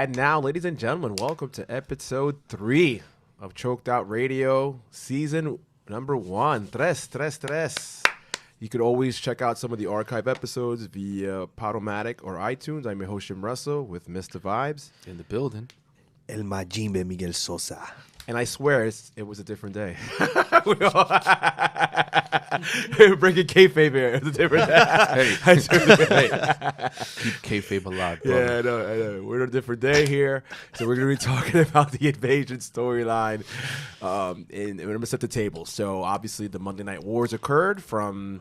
And now, ladies and gentlemen, welcome to episode 3 of Choked Out Radio, season number 1. Tres. You could always check out some of the archive episodes via Podomatic or iTunes. I'm your host, Wrestle, with Mr. Vibes. In the building. El Majimbe Miguel Sosa. And I swear it was a different day. We're breaking kayfabe here. It's a different day. Hey. Keep kayfabe alive, brother. Yeah, I know. We're on a different day here. So we're going to be talking about the invasion storyline. And we're going to set the table. So obviously the Monday Night Wars occurred from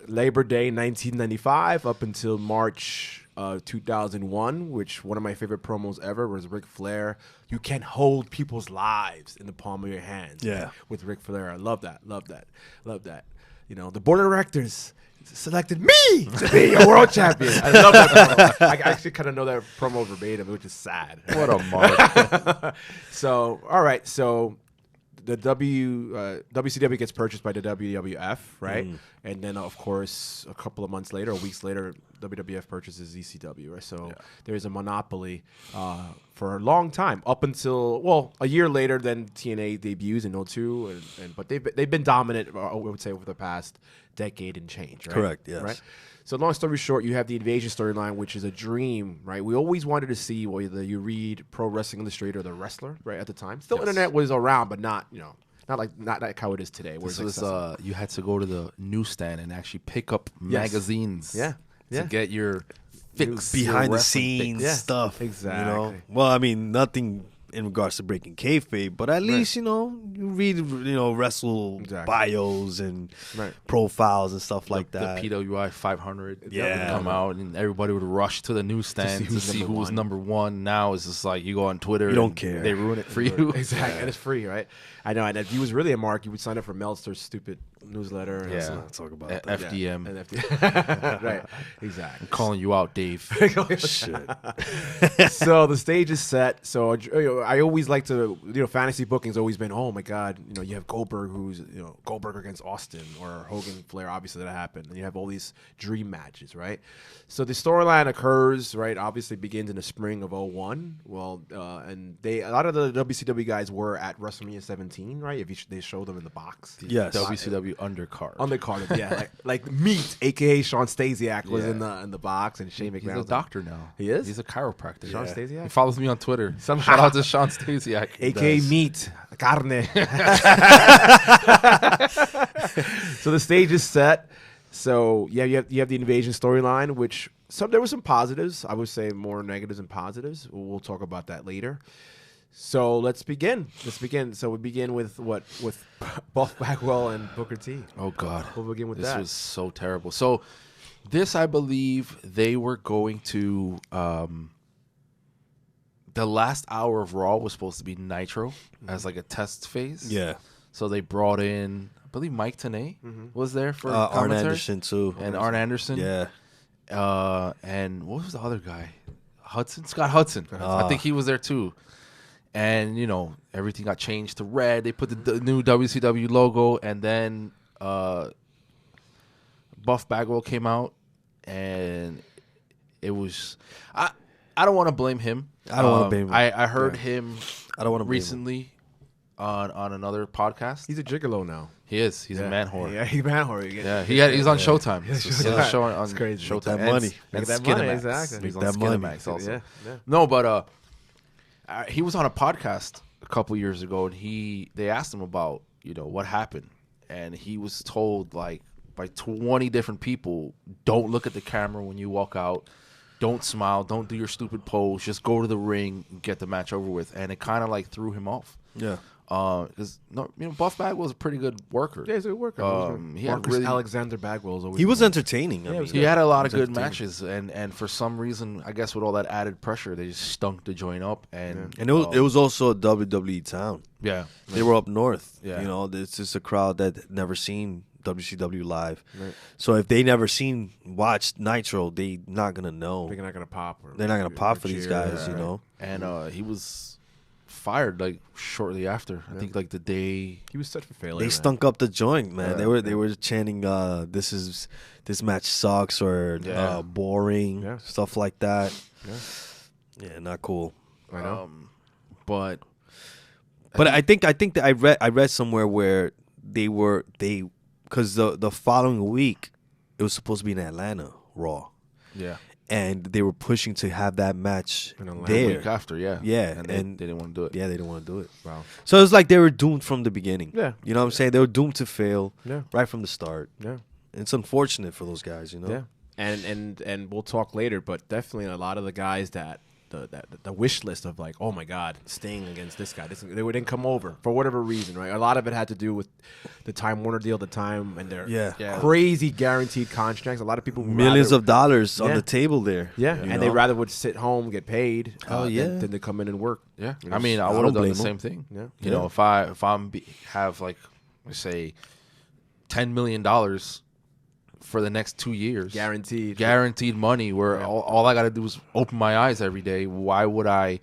Labor Day 1995 up until March 2001, which one of my favorite promos ever was Ric Flair. You can hold people's lives in the palm of your hands. Yeah. With Ric Flair. I love that. You know, the board of directors selected me to be a world champion. I love that promo. I actually kind of know that promo verbatim, which is sad. What a mark. So, all right. So the WCW gets purchased by the WWF, right? And then, of course, a couple of months later, or weeks later, WWF purchases ECW, right? So there's a monopoly for a long time, up until, well, a year later, then TNA debuts in 2002, but they've been dominant, I would say, over the past decade and change, right? Correct, yes. Right? So long story short, you have the invasion storyline, which is a dream, right? We always wanted to see whether you read Pro Wrestling Illustrated or The Wrestler, right, at the time. Still, internet was around, but not like how it is today. Where This was, you had to go to the newsstand and actually pick up magazines to get your fix. Behind your the scenes stuff. Exactly. You know? Well, I mean, nothing in regards to breaking kayfabe, but at least, you know, you read, Wrestle bios and profiles and stuff like that. The PWI 500 would Yeah. come out, and everybody would rush to the newsstand to see who was number one. Now it's just like you go on Twitter. You don't and care. They ruin it for you. Exactly. And it's free, right? I know. And if you was really a mark, you would sign up for Meltzer's stupid newsletter. And Yeah. Let's talk about that. FDM. And FDM. Right. Exactly. I'm calling you out, Dave. Shit. So the stage is set. So I always like to, fantasy booking's always been, oh my God, you have Goldberg, who's, Goldberg against Austin, or Hogan, Flair, obviously that happened. And you have all these dream matches, right? So the storyline occurs, right, obviously begins in the spring of 2001. Well, and a lot of the WCW guys were at WrestleMania 17, right? They show them in the box. Yes. WCW undercard. Undercard, yeah. like Meat, a.k.a. Sean Stasiak, was in the box, and Shane McMahon. He's a doctor now. He is? He's a chiropractor. Sean Stasiak? He follows me on Twitter. Somehow. Shout out to Sean Stasiak. A.k.a. Meat, carne. So the stage is set. So you have the invasion storyline, which there were some positives. I would say more negatives than positives. We'll talk about that later. So let's begin. So we begin with Buff Bagwell and Booker T. Oh God, We'll begin with this that. was so terrible. So this, I believe, they were going to. The last hour of Raw was supposed to be Nitro as like a test phase. Yeah. So they brought in, I believe, Mike Tenay was there for Arn commentary. Anderson, too. And Arn Anderson. Yeah. And what was the other guy? Scott Hudson. I think he was there too. And, everything got changed to red. They put the new WCW logo, and then Buff Bagwell came out, and it was... I don't want to blame him. I don't want to blame him. I heard him I don't want to recently on another podcast. He's a gigolo now. He is. He's a man whore. Yeah, he's a man whore. Yeah, he's on Showtime. He's on a show on It's crazy. Showtime. Make that money. And Make that money, Skinamax. exactly. He's Make on that money. Skinamax also. Yeah. No, but he was on a podcast a couple years ago, and they asked him about what happened, and he was told like by 20 different people, don't look at the camera when you walk out. Don't smile. Don't do your stupid pose. Just go to the ring and get the match over with. And it kind of like threw him off. Yeah. Because Buff Bagwell was a pretty good worker. Yeah, he's a good worker. He had Marcus really- Alexander Bagwell is always. He was entertaining. I mean, He had a lot of He was good matches, and for some reason, I guess with all that added pressure, they just stunk the joint up. And And it was also a WWE town. yeah, They were up north. Yeah. It's just a crowd that never seen WCW live. Right. So if they never watched Nitro, they not gonna know. They're not gonna pop. They're not gonna pop for these guys, and he was fired like shortly after. I think like the day. He was such a failure. They man. stunk up the joint, man. Yeah. They were chanting, this match sucks or Yeah. boring, Yeah. stuff like that. Yeah. Yeah, not cool. I know. But I think that I read somewhere where because the following week it was supposed to be in Atlanta Raw. Yeah. And they were pushing to have that match The there. week after, yeah. Yeah. And they didn't want to do it. Yeah, they didn't want to do it. Wow. So it was like they were doomed from the beginning. Yeah. You know what I'm saying? They were doomed to fail Yeah. right from the start. Yeah. It's unfortunate for those guys, you know? Yeah. And we'll talk later, but definitely a lot of the guys that the wish list of like, oh my God, Sting against this guy. They didn't come over for whatever reason, right? A lot of it had to do with the Time Warner deal at the time and their crazy guaranteed contracts. A lot of people millions of dollars on the table there. Yeah, and they rather would sit home, get paid, than to come in and work. Yeah, You know? I mean, I would have done the same thing. Yeah, you know, if I have like, let's say, $10 million for the next 2 years, guaranteed money, where all I got to do is open my eyes every day. Why would I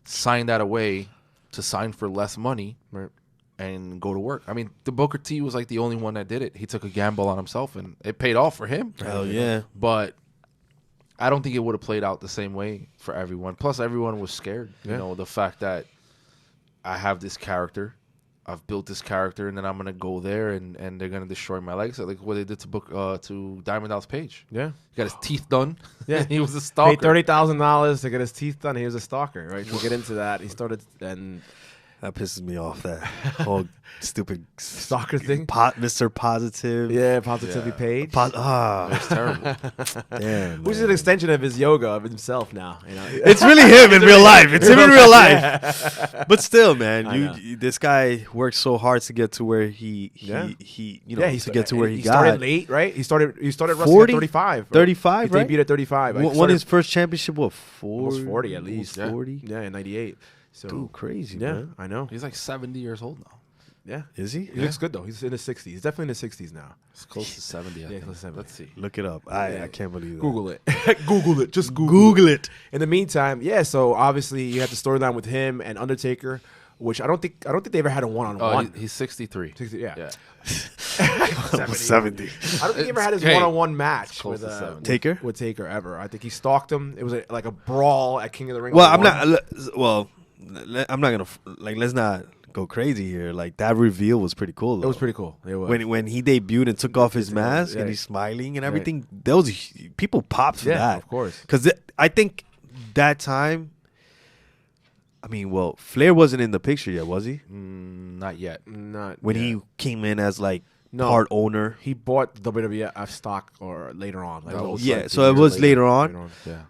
sign that away to sign for less money and go to work? I mean, the Booker T was like the only one that did it. He took a gamble on himself, and it paid off for him. Hell yeah! But I don't think it would have played out the same way for everyone. Plus, everyone was scared. You know, the fact that I have this character. I've built this character, and then I'm gonna go there, and they're gonna destroy my legacy, like what they did to Diamond Dallas Page. Yeah, he got his teeth done. Yeah, he was a stalker. Paid $30,000 to get his teeth done. He was a stalker, right? We'll get into that. He started and. That pisses me off, that whole stupid stalker thing. Mr. Positive. Yeah, Positively Page. It's terrible. Damn, which is an extension of his yoga of himself now. You know? It's really him in real life. It's him in real life. But still, man, this guy worked so hard to get to where he to get to where he got. He started late, right? He started wrestling at 35. 35, right? He debuted at 35. Won his first championship, what, 40 at least. 40? Yeah, in 98. So, dude, crazy, yeah, man. I know. He's like 70 years old now. Yeah. Is he? He looks good, though. He's in his 60s. He's definitely in his 60s now. It's close to 70, I think. Close to 70. Let's see. Look it up. I can't believe that. Google it. Google it. Just Google it. In the meantime, so obviously you had the storyline with him and Undertaker, which I don't think they ever had a one-on-one. He's 63. 60, yeah. 70. I don't think he ever had his one-on-one match with Taker? With Taker ever. I think he stalked him. It was like a brawl at King of the Ring. Well, I'm not gonna let's not go crazy here. Like, that reveal was pretty cool, though. It was pretty cool. It was. When he debuted and took off his mask and he's smiling and everything, people popped for that. Yeah, of course. Because I think that time, I mean, well, Flair wasn't in the picture yet, was he? Not yet. When he came in as like part owner. He bought WWF stock or later on. So it was later on. Yeah.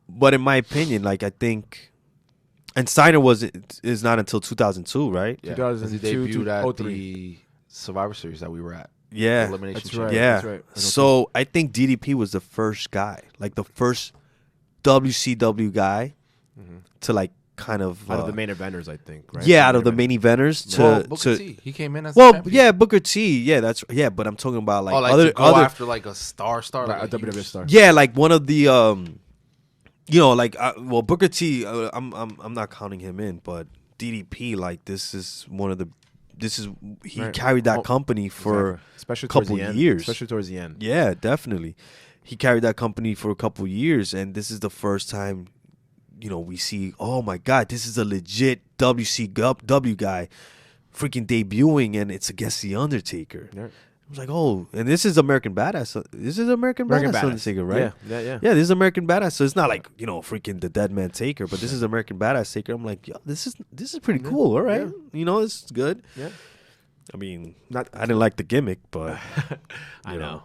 But in my opinion, like, I think. And Steiner is not until 2002, right? Yeah, because he debuted at the Survivor Series that we were at. Yeah, Elimination right. Yeah, that's right. So I think DDP was the first guy, like the first WCW guy to like kind of out of the main eventers, I think. Right? Yeah, out of the main eventers Booker T. He came in as the champion. Yeah, Booker T. Yeah, but I'm talking about like other after like a star, like a WWF star. Yeah, like one of the Booker T. I'm not counting him in, but DDP, like, he carried that company for especially a couple years, especially towards the end. Yeah, definitely, he carried that company for a couple years, and this is the first time, we see, oh my God, this is a legit WCW guy, freaking debuting, and it's against the Undertaker. Yeah. I was like, oh, and this is American Badass. This is American Badass Undertaker, right? Yeah. Yeah, this is American Badass. So it's not like, freaking the Dead Man Taker, but this is American Badass Taker. I'm like, yo, this is pretty cool. All right, this is good. Yeah. I mean, I didn't like the gimmick, but I know.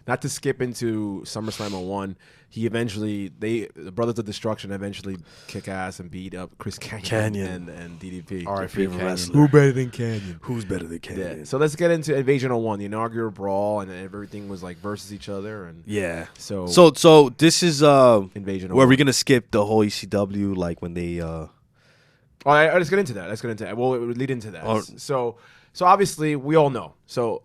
Not to skip into SummerSlam 01, the Brothers of Destruction eventually kick ass and beat up Chris Canyon and DDP. Our favorite wrestler. Who better than Canyon? Who's better than Canyon? Yeah. So let's get into Invasion 01, the inaugural brawl, and everything was like versus each other. And yeah. So this is Invasion 01. Where we're gonna skip the whole ECW, like when they. Let's get into that. Well, it would lead into that. So obviously, we all know. So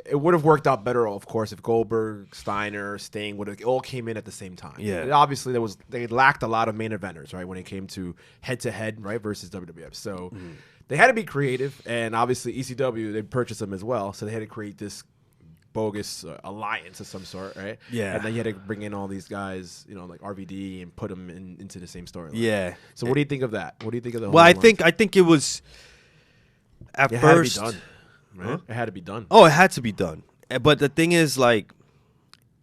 it would have worked out better, of course, if Goldberg, Steiner, Sting would have all came in at the same time. Yeah. Obviously, they lacked a lot of main eventers, right, when it came to head-to-head, right, versus WWF. So they had to be creative, and obviously ECW, they purchased them as well, so they had to create this bogus alliance of some sort, right? Yeah. And then you had to bring in all these guys, like RVD, and put them into the same storyline. Yeah. So what do you think of that? What do you think of the? Well, I Hogan think it was at it first. had to be done. Right? Huh? It had to be done. Oh, it had to be done. But the thing is, like,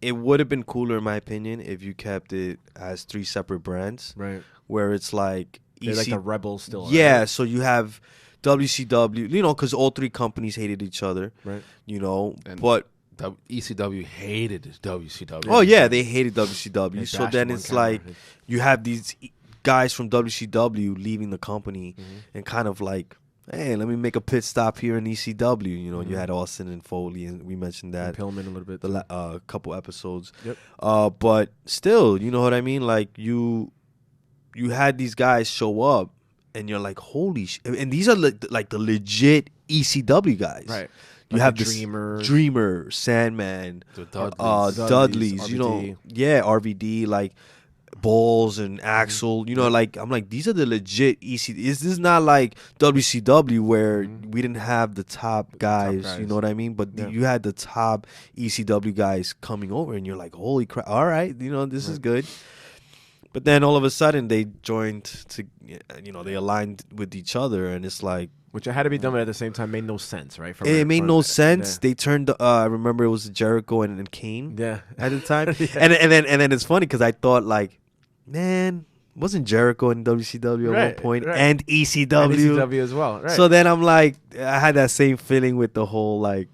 it would have been cooler, in my opinion, if you kept it as 3 separate brands. Right. Where it's like They're like the rebels still. Yeah, right? so you have WCW, because all 3 companies hated each other. Right. And but ECW hated WCW. oh yeah, they hated WCW. They So bashed then them on it's camera. like you have these guys from WCW leaving the company and kind of like, hey, let me make a pit stop here in ECW. You had Austin and Foley, and we mentioned that And Pillman a little bit. the couple episodes. Yep. But still, you know what I mean? Like you had these guys show up, and you're like, holy shit! And these are like the legit ECW guys, Right. You Like have the this Dreamers. Dreamer, Sandman, The Dudleys. Dudleys, RVD. RVD, like Balls and Axel, like I'm like, these are the legit EC. This is not like WCW where we didn't have the top guys, you know what I mean? But you had the top ECW guys coming over, and you're like, holy crap! All right, this is good. But then all of a sudden they joined to, they aligned with each other, and it's like, Which had to be done, but at the same time made no sense, right? it made no sense. Yeah. They turned. I remember it was Jericho and Kane. Yeah. At the time, and then it's funny because I thought like, man, wasn't Jericho in WCW at one point and ECW? And ECW as well, right? So then I'm like, I had that same feeling with the whole like,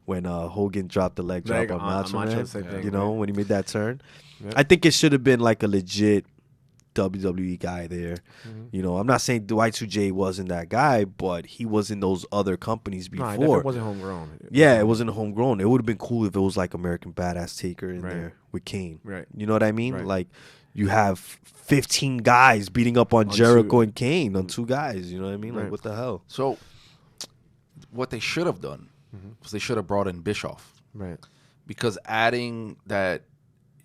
when Hogan dropped the leg drop on Macho Man, same thing, when he made that turn. Yep. I think it should have been like a legit WWE guy there. I'm not saying Y2J wasn't that guy, but he was in those other companies before. No, it wasn't homegrown. It wasn't homegrown. It would have been cool if it was like American Badass Taker in Right. there with Kane. Right. You know what I mean? Right. Like you have 15 guys beating up on Jericho 2. and Kane on 2 guys. You know what I mean? Like Right. what the hell? So what they should have done was they should have brought in Bischoff. Right. Because adding that,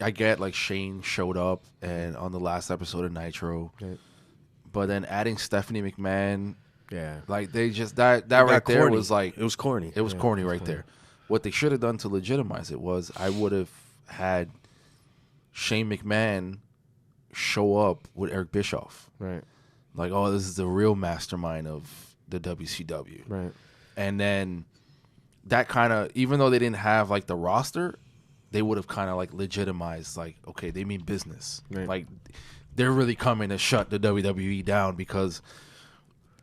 I get like Shane showed up and on the last episode of Nitro, Right. but then adding Stephanie McMahon, Yeah. like they just that It right got there corny. was like It was corny. it was corny right there. What they should have done to legitimize it was I would have had Shane McMahon show up with Eric Bischoff, Right. like, oh, this is the real mastermind of the WCW, Right. and then that kind of, even though they didn't have like the roster, they would have kind of like legitimized, like, okay, they mean business. Right. Like, they're really coming to shut the WWE down, because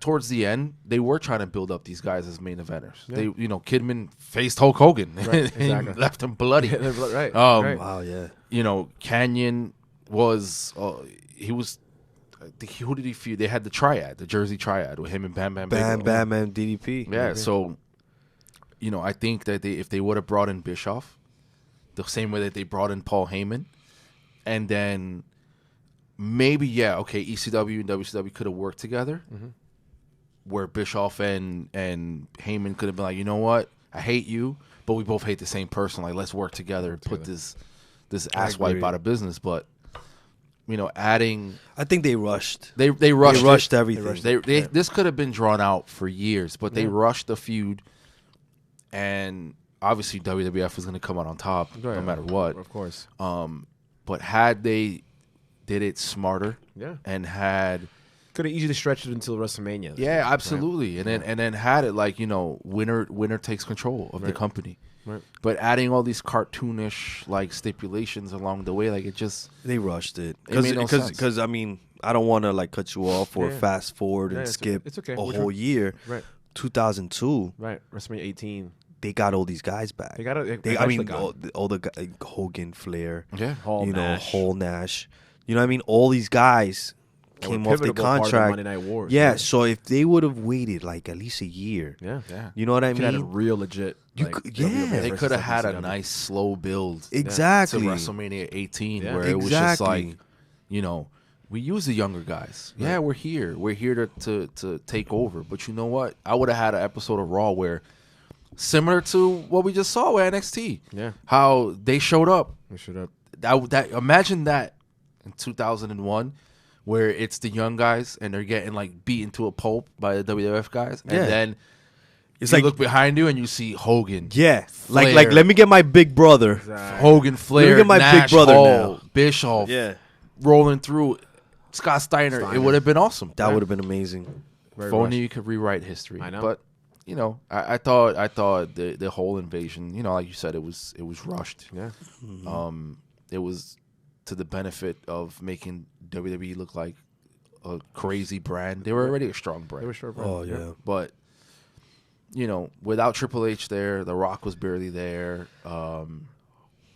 towards the end, they were trying to build up these guys as main eventers. Yeah. They, Kidman faced Hulk Hogan Right, and exactly. left him bloody. Right. Right. Wow, yeah. Canyon was, he was, I think, who did he feud? They had the triad, the Jersey triad with him and Bam Bam Bam Bigelow. Bam and DDP. Yeah, so, I think that if they would have brought in Bischoff, the same way that they brought in Paul Heyman, and then maybe, ECW and WCW could have worked together, where Bischoff and Heyman could have been like, you know what, I hate you, but we both hate the same person. Like, let's work together and put this asswipe out of business. But adding, I think they rushed. they rushed They rushed it. everything. They this could have been drawn out for years, but they rushed the feud, and obviously WWF was going to come out on top no matter what. Of course. But had they did it smarter, and had Could have easily stretched it until WrestleMania. absolutely, and then had it like winner takes control of the company. Right. But adding all these cartoonish like stipulations along the way, like it just They rushed it It made no sense. because I mean, I don't want to like cut you off or Yeah. fast forward and Yeah, skip it's okay. a Which whole one? year. Right. 2002, Right. WrestleMania 18. they got all these guys back. They got it. I mean, all the Hogan, Flair, Hall, Nash. Hall, Nash. You know what I mean? All these guys That came were off their pivotal part of the contract. Monday Night Wars. Yeah, so if they would have waited like at least a year, Yeah. you know what I Could have had a mean? real legit. You like, could- WWF yeah. they versus could have had a WCW. nice slow build Exactly. to WrestleMania 18, Yeah. where it was just Exactly. like, we use the younger guys. Right. Yeah, we're here. We're here to take over. But you know what? I would have had an episode of Raw where, similar to what we just saw with NXT, Yeah. how they showed up. We should have. That imagine that in 2001, where it's the young guys and they're getting like beaten to a pulp by the WWF guys, and Yeah. then It's you like look behind you and you see Hogan. yeah, Flair. like let me get my big brother. Exactly. Hogan, Flair, get my Nash, big brother Hall, now. Bischoff, Yeah, rolling through. Scott Steiner. It Steiner. would have been awesome. that would have been amazing. Very If only rushed. you could rewrite history. I know. But you know, I thought the whole invasion, you know, like you said, it was rushed. Yeah. It was to the benefit of making WWE look like a crazy brand. They were already a strong brand. They were short. Oh yeah, But you know, without Triple H there, The Rock was barely there.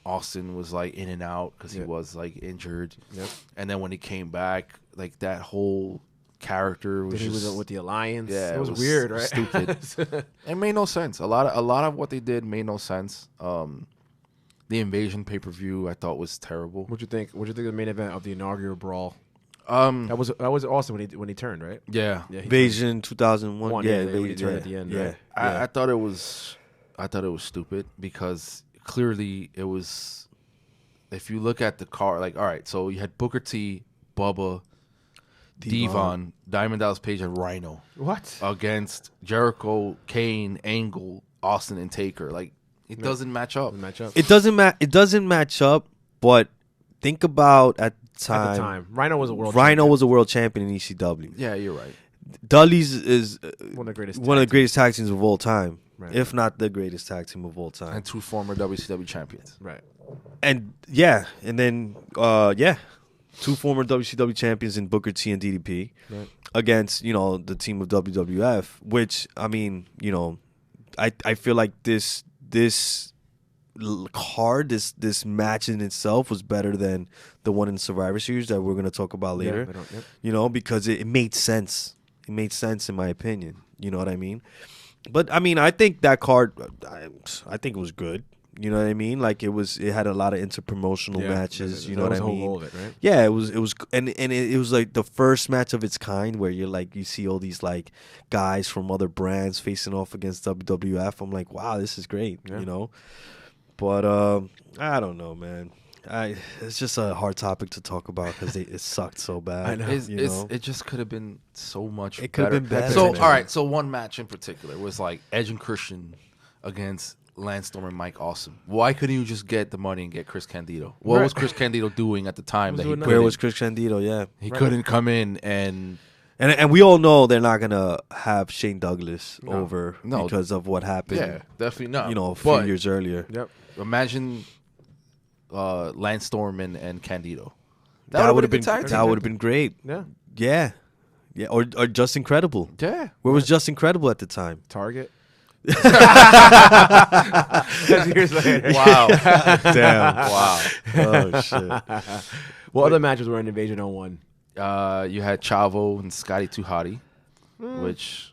Austin was like in and out because he was like injured. Yep. And then when he came back, like that whole character was He just was with the Alliance. yeah, it was weird, right? Stupid. It made no sense. A lot of what they did made no sense. The Invasion pay-per-view I thought was terrible. What'd you think? What'd you think of the main event of the inaugural brawl? Um, That was awesome when he turned, right? yeah, Yeah. He Invasion 2001. One, Yeah, when he Invasion, turned at the end, yeah. right? I thought it was stupid because clearly it was. If you look at the card, like all right, so you had Booker T, Bubba, Devon, Diamond Dallas Page, and Rhino What? against Jericho, Kane, Angle, Austin, and Taker. Like it doesn't match up. Match up. It doesn't match up. But think about at the time. At the time, Rhino was a world. Rhino champion. was a world champion in ECW. Yeah, you're right. Dudley's is one of the greatest. one of the tag greatest tag teams of all time, Right. if not the greatest tag team of all time. And two former WCW champions. teams. Right. And yeah, and then two former WCW champions in Booker T and DDP Right. against the team of WWF. Which I mean, I feel like this card, this match in itself was better than the one in Survivor Series that we're going to talk about later. Because it made sense. It made sense in my opinion. You know what I mean? But I mean, I think that card, I think it was good. You know what I mean? Like it had a lot of interpromotional matches. You know what I mean? Whole of it, right? Yeah, it was, and it was like the first match of its kind where you see all these like guys from other brands facing off against WWF. I'm like, wow, this is great. Yeah. But I don't know, man. It's just a hard topic to talk about because it sucked so bad. I know. It just could have been so much. It could have been better. So man. all right, so one match in particular was like Edge and Christian against Lance Storm and Mike Awesome. Why couldn't you just get the money and get Chris Candido? What was Chris Candido doing at the time that he doing couldn't? Where was Chris Candido? Yeah. He couldn't come in and And we all know they're not gonna have Shane Douglas over No. because of what happened. yeah, definitely not. A few But years earlier. Yep. imagine Lance Storm and Candido. That would have been tag team. that would have been great. Yeah. Yeah. Or Just Incredible. Yeah. Where was Just Incredible at the time? Target. Years later. Wow. Damn. Wow. Oh shit. What other matches were in Invasion 01? You had Chavo and Scotty 2 Hotty, which,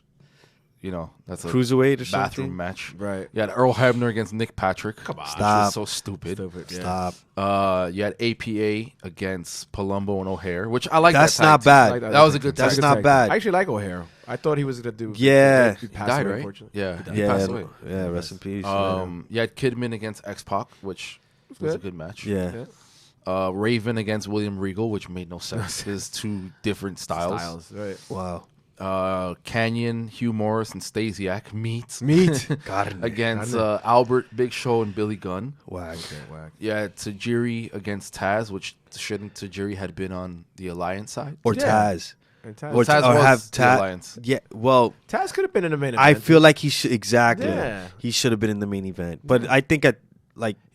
that's a Cruiserweight or bathroom something. match. Right. You had Earl Hebner against Nick Patrick. Come on. Stop. So stupid. Stupid. Yeah. Stop. You had APA against Palumbo and O'Hare, which I like. That's that tag not team. bad. That was a good That's tag not team. bad. I actually like O'Hare. I thought he was gonna do. Yeah. He He passed died, away, right? unfortunately. Yeah. Yeah. He passed away. Yeah. Rest in peace. You had Kidman against X-Pac, which was a good. good match. yeah. Raven against William Regal, which made no sense. There's two different styles. Right. Wow. Canyon, Hugh Morris, and Stasiak meet Got it. against Albert, Big Show, and Billy Gunn. Whack. Yeah, Tajiri against Taz, which shouldn't Tajiri had been on the Alliance side? Or Yeah. Taz. And Taz, Or Taz or was have the Taz. Alliance. Yeah. Well, Taz could have been in the main event. I feel like he should exactly. Yeah. He should have been in the main event, but I think he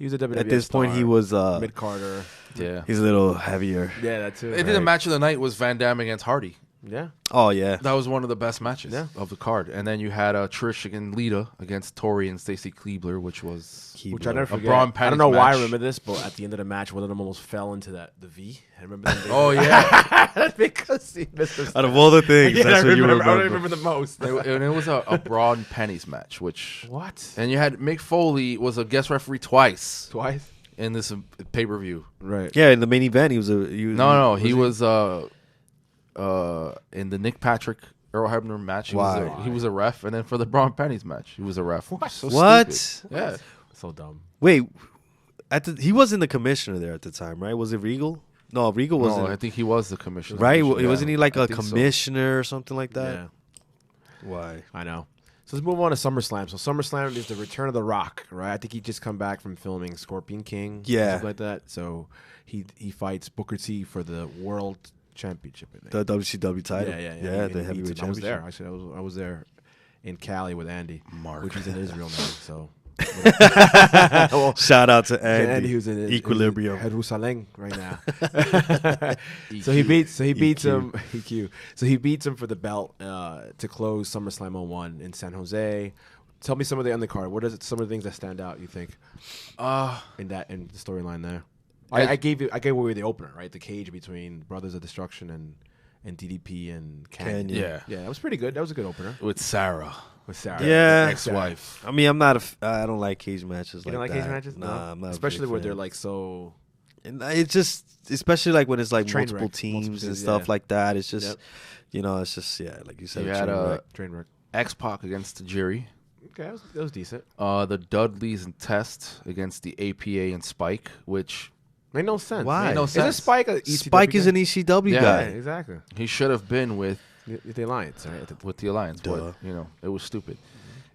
was a WWF at this point he was mid Carter. Yeah. he's a little heavier. Yeah, that too. They did a match of the night was Van Damme against Hardy. Yeah. Oh yeah. That was one of the best matches Yeah. of the card. And then you had Trish and Lita against Tori and Stacy Kleebler, which was Which I never forget. Braun I don't Panties know why I match. remember this, but at the end of the match, one of them almost fell into the V. I remember that. Oh yeah. because he missed the Out of all the things, yeah, that's I what you remember. I remember. remember the most. And it was a Braun Pennies match, which What? and you had Mick Foley was a guest referee twice Twice? in this pay-per-view. Right. Yeah, in the main event, he was He was in the Nick Patrick Earl Hebner match. He was a ref, and then for the Braun Pennies match, he was a ref. So What? stupid. Yeah. So dumb. Wait, he wasn't the commissioner there at the time, right? Was it Regal? No, Regal wasn't. No, I think he was the commissioner. Right? Yeah, Wasn't he like I a think so. commissioner or something like that? Yeah. Why? I know. So let's move on to SummerSlam. So SummerSlam is the return of The Rock, right? I think he just come back from filming Scorpion King, Yeah. something like that. So he fights Booker T for the World Championship. I think. The WCW title. Yeah. The And he heavyweight beats him. I was there. championship. Actually, I was there in Cali with Andy, which is in Israel now. So. Shout out to Andy. Who's in Equilibrium. Jerusalem right now. So he beats him. EQ. So he beats him for the belt to close SummerSlam 01 in San Jose. Tell me some of the undercard. What is it? Some of the things that stand out? You think? In the storyline there. I gave away the opener, right? The cage between Brothers of Destruction and DDP and Canyon. Yeah. That was pretty good. That was a good opener with Sarah. Yeah. Ex-wife. I mean, I don't like cage matches. You don't like that. cage matches? Nah, I'm not. Especially where they're like so. And it's just, especially like when it's like Train multiple wreck. teams and Yeah. stuff like that. It's just, Yep. it's just like you said. You a had train wreck. Train wreck. X-Pac against Tajiri. Okay, that was decent. The Dudleys and Test against the APA and Spike, which Made no sense. Why? Made no Isn't sense. Spike a ECW Spike is guy? an ECW Yeah. guy. Yeah, exactly. he should have been with The Alliance, right? with the Alliance. Duh. But, it was stupid.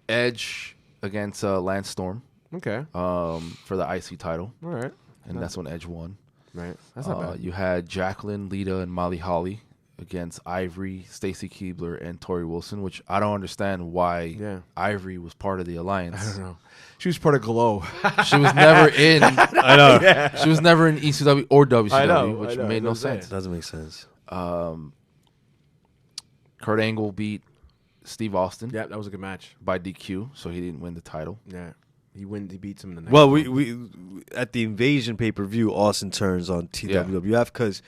Edge against Lance Storm Okay. for the IC title, All right. and that's when Edge won. Right. That's not bad. You had Jacqueline, Lita, and Molly Holly against Ivory, Stacy Keibler, and Tori Wilson, which I don't understand why Ivory was part of the Alliance. I don't know. She was part of Glow. She was never in. I know. Yeah. She was never in ECW or WCW, I know, which I know, made no that's what I'm sense. Doesn't make sense. Kurt Angle beat Steve Austin Yeah, that was a good match. by DQ, so he didn't win the title. Yeah. He beats him in the next Well, one. we at the Invasion pay-per-view, Austin turns on TWWF because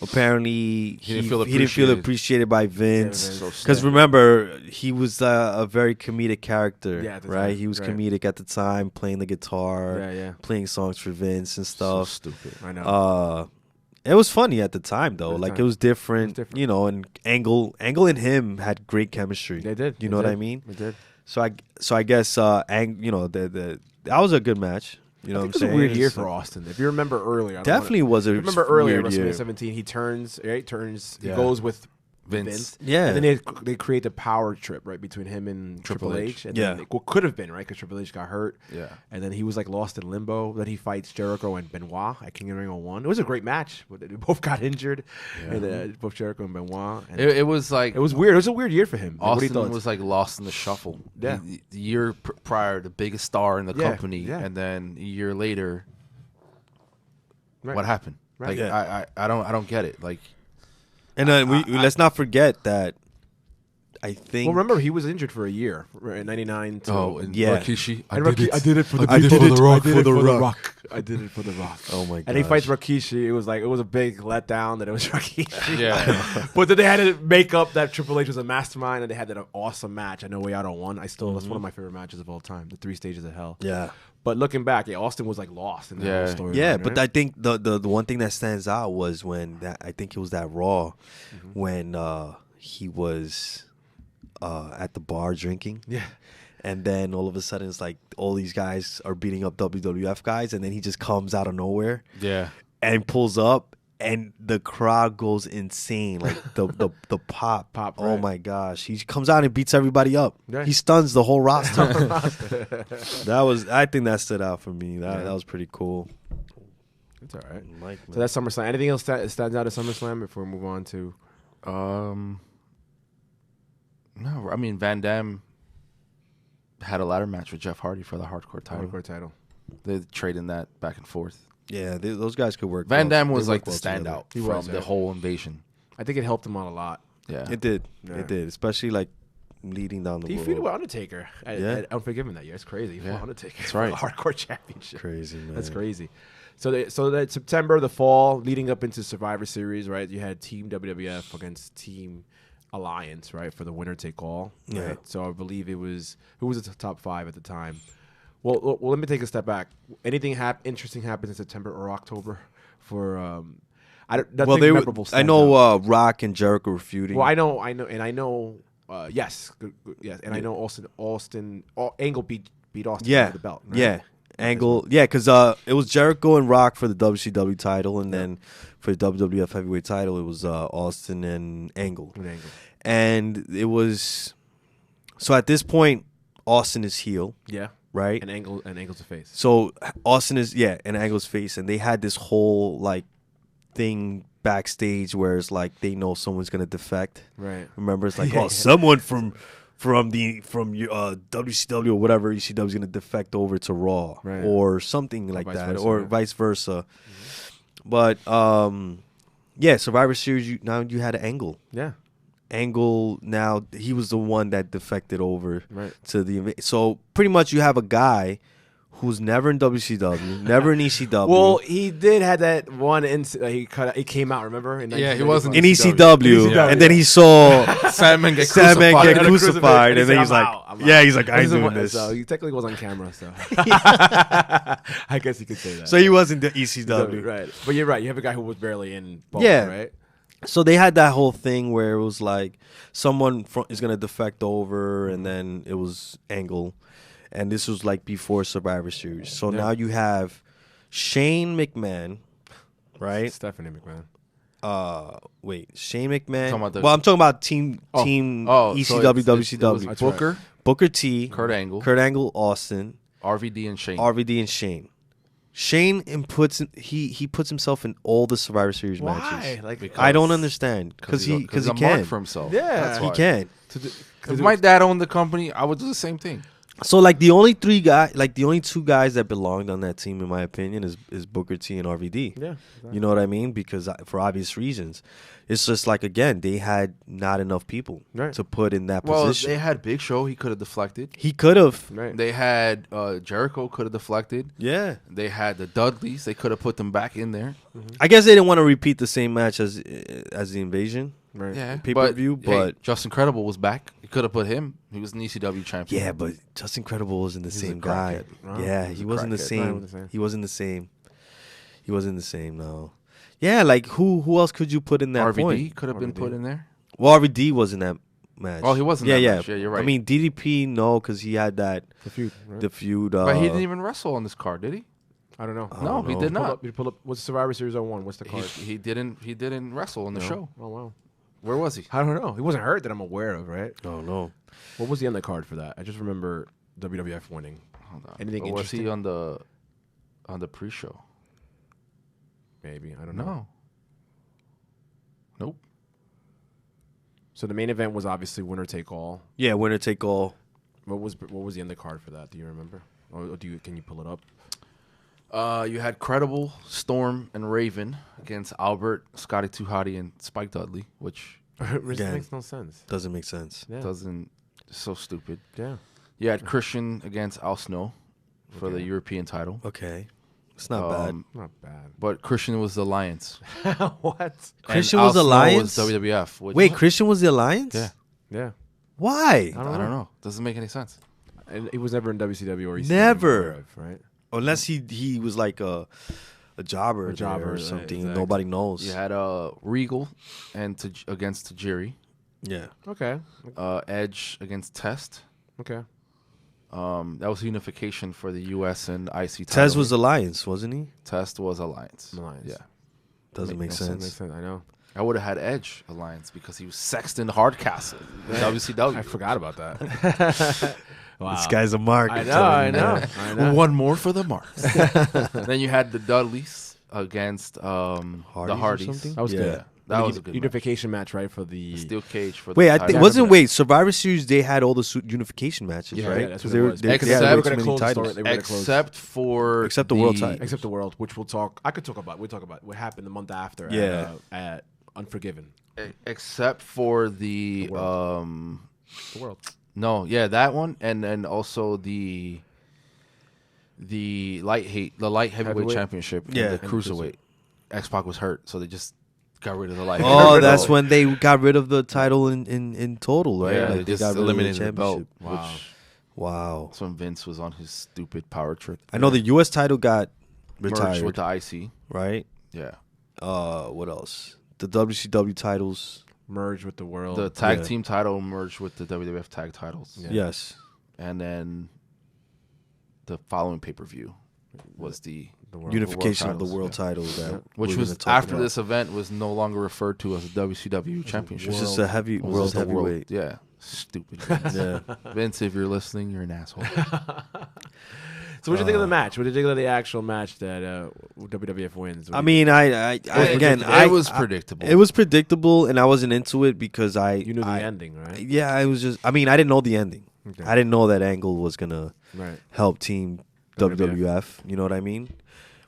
apparently he didn't feel appreciated by Vince. Yeah, Because remember, he was a very comedic character, Yeah, at the right? time, He was right. comedic at the time, playing the guitar, Yeah. playing songs for Vince and So stuff. stupid. I know. It was funny at the time, though. At the Like time. it was different, It was different. and Angle and him had great chemistry. They did. You know what I mean? They did. So I guess that was a good match. You know I what think I'm it was saying? a weird year So- for Austin. If you remember earlier. Definitely was a Remember earlier weird WrestleMania year. 17, he turns, right? He Yeah. goes with Vince. Yeah. And then they create the power trip, right, between him and Triple H. And Yeah. then what could have been, right, because Triple H got hurt. Yeah. And then he was like lost in limbo. Then he fights Jericho and Benoit at King of the Ring 01. It was a great match. But they both got injured. Yeah. And both Jericho and Benoit. And It was like it was weird. It was a weird year for him. What do you Austin thought? was like lost in the shuffle. Yeah. The year prior, the biggest star in the Yeah, company, yeah. and then a year later, Right. what happened? Right. Like Yeah. I don't get it. Like And then let's not forget that I think Well, remember, he was injured for a year, right, in 99. and Yeah. Rikishi, I did it for the I did people. it for I did it The for the Rock. Rock. I did it for the Rock. Oh my god. And he fights Rikishi. It was a big letdown that it was Rikishi. Yeah. But then they had to make up that Triple H was a mastermind, and they had that awesome match. I know Way Out on One. That's one of my favorite matches of all time. The 3 Stages of Hell. Yeah. But looking back, Austin was like lost in that Yeah. whole story. Yeah, right? but I think the one thing that stands out was when I think it was that Raw when he was at the bar drinking. Yeah. And then all of a sudden it's like all these guys are beating up WWF guys, and then he just comes out of nowhere yeah, and pulls up, and the crowd goes insane. Like the pop. Pop, Oh right. my gosh. He comes out and beats everybody up. Yeah. He stuns the whole roster. I think that stood out for me. That was pretty cool. It's all right. Mike, So that's SummerSlam. Anything else that stands out at SummerSlam before we move on to? no, I mean Van Damme had a ladder match with Jeff Hardy for the hardcore title. Hardcore title. They trading that back and forth. yeah, those guys could work. Van well. Damme They was work like the well together. standout He from was, the yeah. whole invasion. I think it helped him out a lot. Yeah, It did. Yeah. It did, especially like leading down the He road. feuded with Undertaker at Unforgiven that year. It's crazy. He fought Yeah. Undertaker. That's for right. the hardcore championship. Crazy, man. That's crazy. So that September, the fall, leading up into Survivor Series, right? You had Team WWF against Team Alliance, right, for the winner take all. Right? Yeah. So I believe it was who was the top 5 at the time. Well, let me take a step back. Anything interesting happened in September or October for nothing memorable. I stands know out. Rock and Jericho were feuding. Well, I know. Yes, yes, and I know Austin Angle beat Austin Yeah, for the belt. Right? yeah. Angle, yeah, because it was Jericho and Rock for the WCW title, and then for the WWF Heavyweight title, it was Austin and Angle. With Angle. And it was So at this point, Austin is heel, Yeah. right? And Angle's a face. So Austin is and Angle's face, and they had this whole like thing backstage where it's like they know someone's gonna defect. Right. Remember, it's like someone from your WCW or whatever ECW is gonna defect over to Raw, Right. or something like vice that, versa, or right. vice versa. But Survivor Series. Now you had Angle. Yeah. Angle, now he was the one that defected over Right. to the. So pretty much you have a guy who's never in WCW, never in ECW. Well, he did have that one incident. He came out. Remember? Yeah, he wasn't in ECW. ECW, and then he saw Sandman get Sandman crucified. get crucified, and then he's I'm like, out. yeah, he's like, I ain't doing this. So he technically was on camera. So I guess you could say that. So he wasn't the ECW. Right. But you're right. You have a guy who was barely in both, Yeah. right? So they had that whole thing where it was like someone is gonna defect over, and then it was Angle, and this was like before Survivor Series. So Yeah. now you have Shane McMahon, right? Stephanie McMahon. Shane McMahon. Talking about the- I'm talking about team so ECW, it WCW. was Booker, Booker T, Kurt Angle, Austin, RVD, and Shane. RVD, and Shane. Shane puts himself in all the Survivor Series Why? matches. Like, I don't understand because he he's a can. mark for himself. Yeah. That's He why. can. If my dad owned the company, I would do the same thing. So like the only two guys that belonged on that team, in my opinion, is Booker T and RVD. Yeah. You know what I mean? Because for obvious reasons, it's just like again they had not enough people Right. to put in that Well, position. they had Big Show. He could have deflected. He could have. Right. They had Jericho. Could have deflected. Yeah. They had the Dudleys. They could have put them back in there. I guess they didn't want to repeat the same match as the Invasion. Right. Yeah, Pay-per-view, hey, but- Justin Credible was back. You could have put him. He was an ECW champion. Yeah, but Justin Credible wasn't the He's same a guy. crackhead, huh? Yeah, He's he a wasn't the crackhead. No, he same. wasn't the same. He wasn't the same. He wasn't the same. No. Yeah, like who else could you put in that RVD point? could have been RVD. put in there. Well, RVD was in that match. Oh, he was in yeah, that yeah. match. Yeah, you're right. I mean, DDP no, because he had that The feud. Right? the feud. But he didn't even wrestle on this card, did he? I don't know. I No, don't he know. did Pull not. up, you pull up. What's Survivor Series 01? What's the card? He didn't. He didn't wrestle on the No? show. Oh wow. Where was he? I don't know. He wasn't hurt that I'm aware of, right? Oh no. What was the end of the card for that? I just remember WWF winning. Hold on. Anything But was he interesting? on the pre-show? Maybe I don't know. No. Nope. So the main event was obviously winner take all. Yeah, winner take all. What was the end of the card for that? Do you remember? Or can you pull it up? You had Credible, Storm, and Raven against Albert, Scotty 2 Hotty, and Spike Dudley, which Which Again. makes no sense. Doesn't make sense. Yeah. doesn't. So stupid. Yeah. You had Christian against Al Snow for the Okay. European title. Okay, it's not bad. Not bad. But Christian was the Alliance. What? And Christian Al was Snow Alliance? Was WWF. Which Wait, Christian was the Alliance? Yeah. Yeah. Why? I don't know. Doesn't make any sense. And he was never in WCW or ECW. Never. Right? Unless he was like a jobber, A jobber, or right, something. exactly. Nobody knows. You had Regal and against Tajiri. Yeah. Okay. Edge against Test. Okay. That was unification for the U.S. and IC title. Tez was Alliance, wasn't he? Test was Alliance. Alliance. Yeah. Doesn't make Makes sense. I know. I would have had Edge Alliance because he was Sexton Hardcastle in WCW. I forgot about that. Wow. This guy's a mark. I I'm know. telling I you know. now. I know. One more for the marks. Then you had the Dudleys against the or Hardys. something? That was Yeah. good. That The was a good match. unification match, right? For the Steel cage for Wait, the I title. think wasn't Survivor Series? They had all the unification matches, Yeah, right? yeah, that's 'Cause what it they were was. they, Except they had they way were too gonna many close the titles. story. They were gonna close. Except the World title. Except the world, which we'll talk. I could talk about. We'll talk about what happened the month after. Yeah. At Unforgiven. Except for the The world. The world. no, yeah, that one, and then also the light heavyweight Heavyweight? championship, Yeah. and the cruiserweight. X-Pac was hurt, so they just got rid of the light. Oh, heavyweight that's belt. when they got rid of the title in total, right? Yeah, Like, they just got rid of eliminated the belt. championship. Wow. Which, Wow. that's when Vince was on his stupid power trip. I know the U.S. title got Merged retired, with the IC. right? Yeah, What else? The WCW titles. Merged with the world. the tag Yeah. team title merged with the WWF tag titles. Yeah. Yes. And then the following pay-per-view was the world. Unification of the titles, world yeah. title that which we're was gonna talk after about. this event was no longer referred to as a WCW championship. It's just a heavy It was world just a heavyweight. yeah. Stupid Vince. Yeah. Vince, if you're listening, you're an asshole. So what do you think of the match? What did you think of the actual match that WWF wins? I mean, It was predictable. It was predictable, and I wasn't into it because you knew the ending, right? Yeah, I was just. I mean, I didn't know the ending. Okay. I didn't know that Angle was gonna Right. help Team WWF. You know what I mean?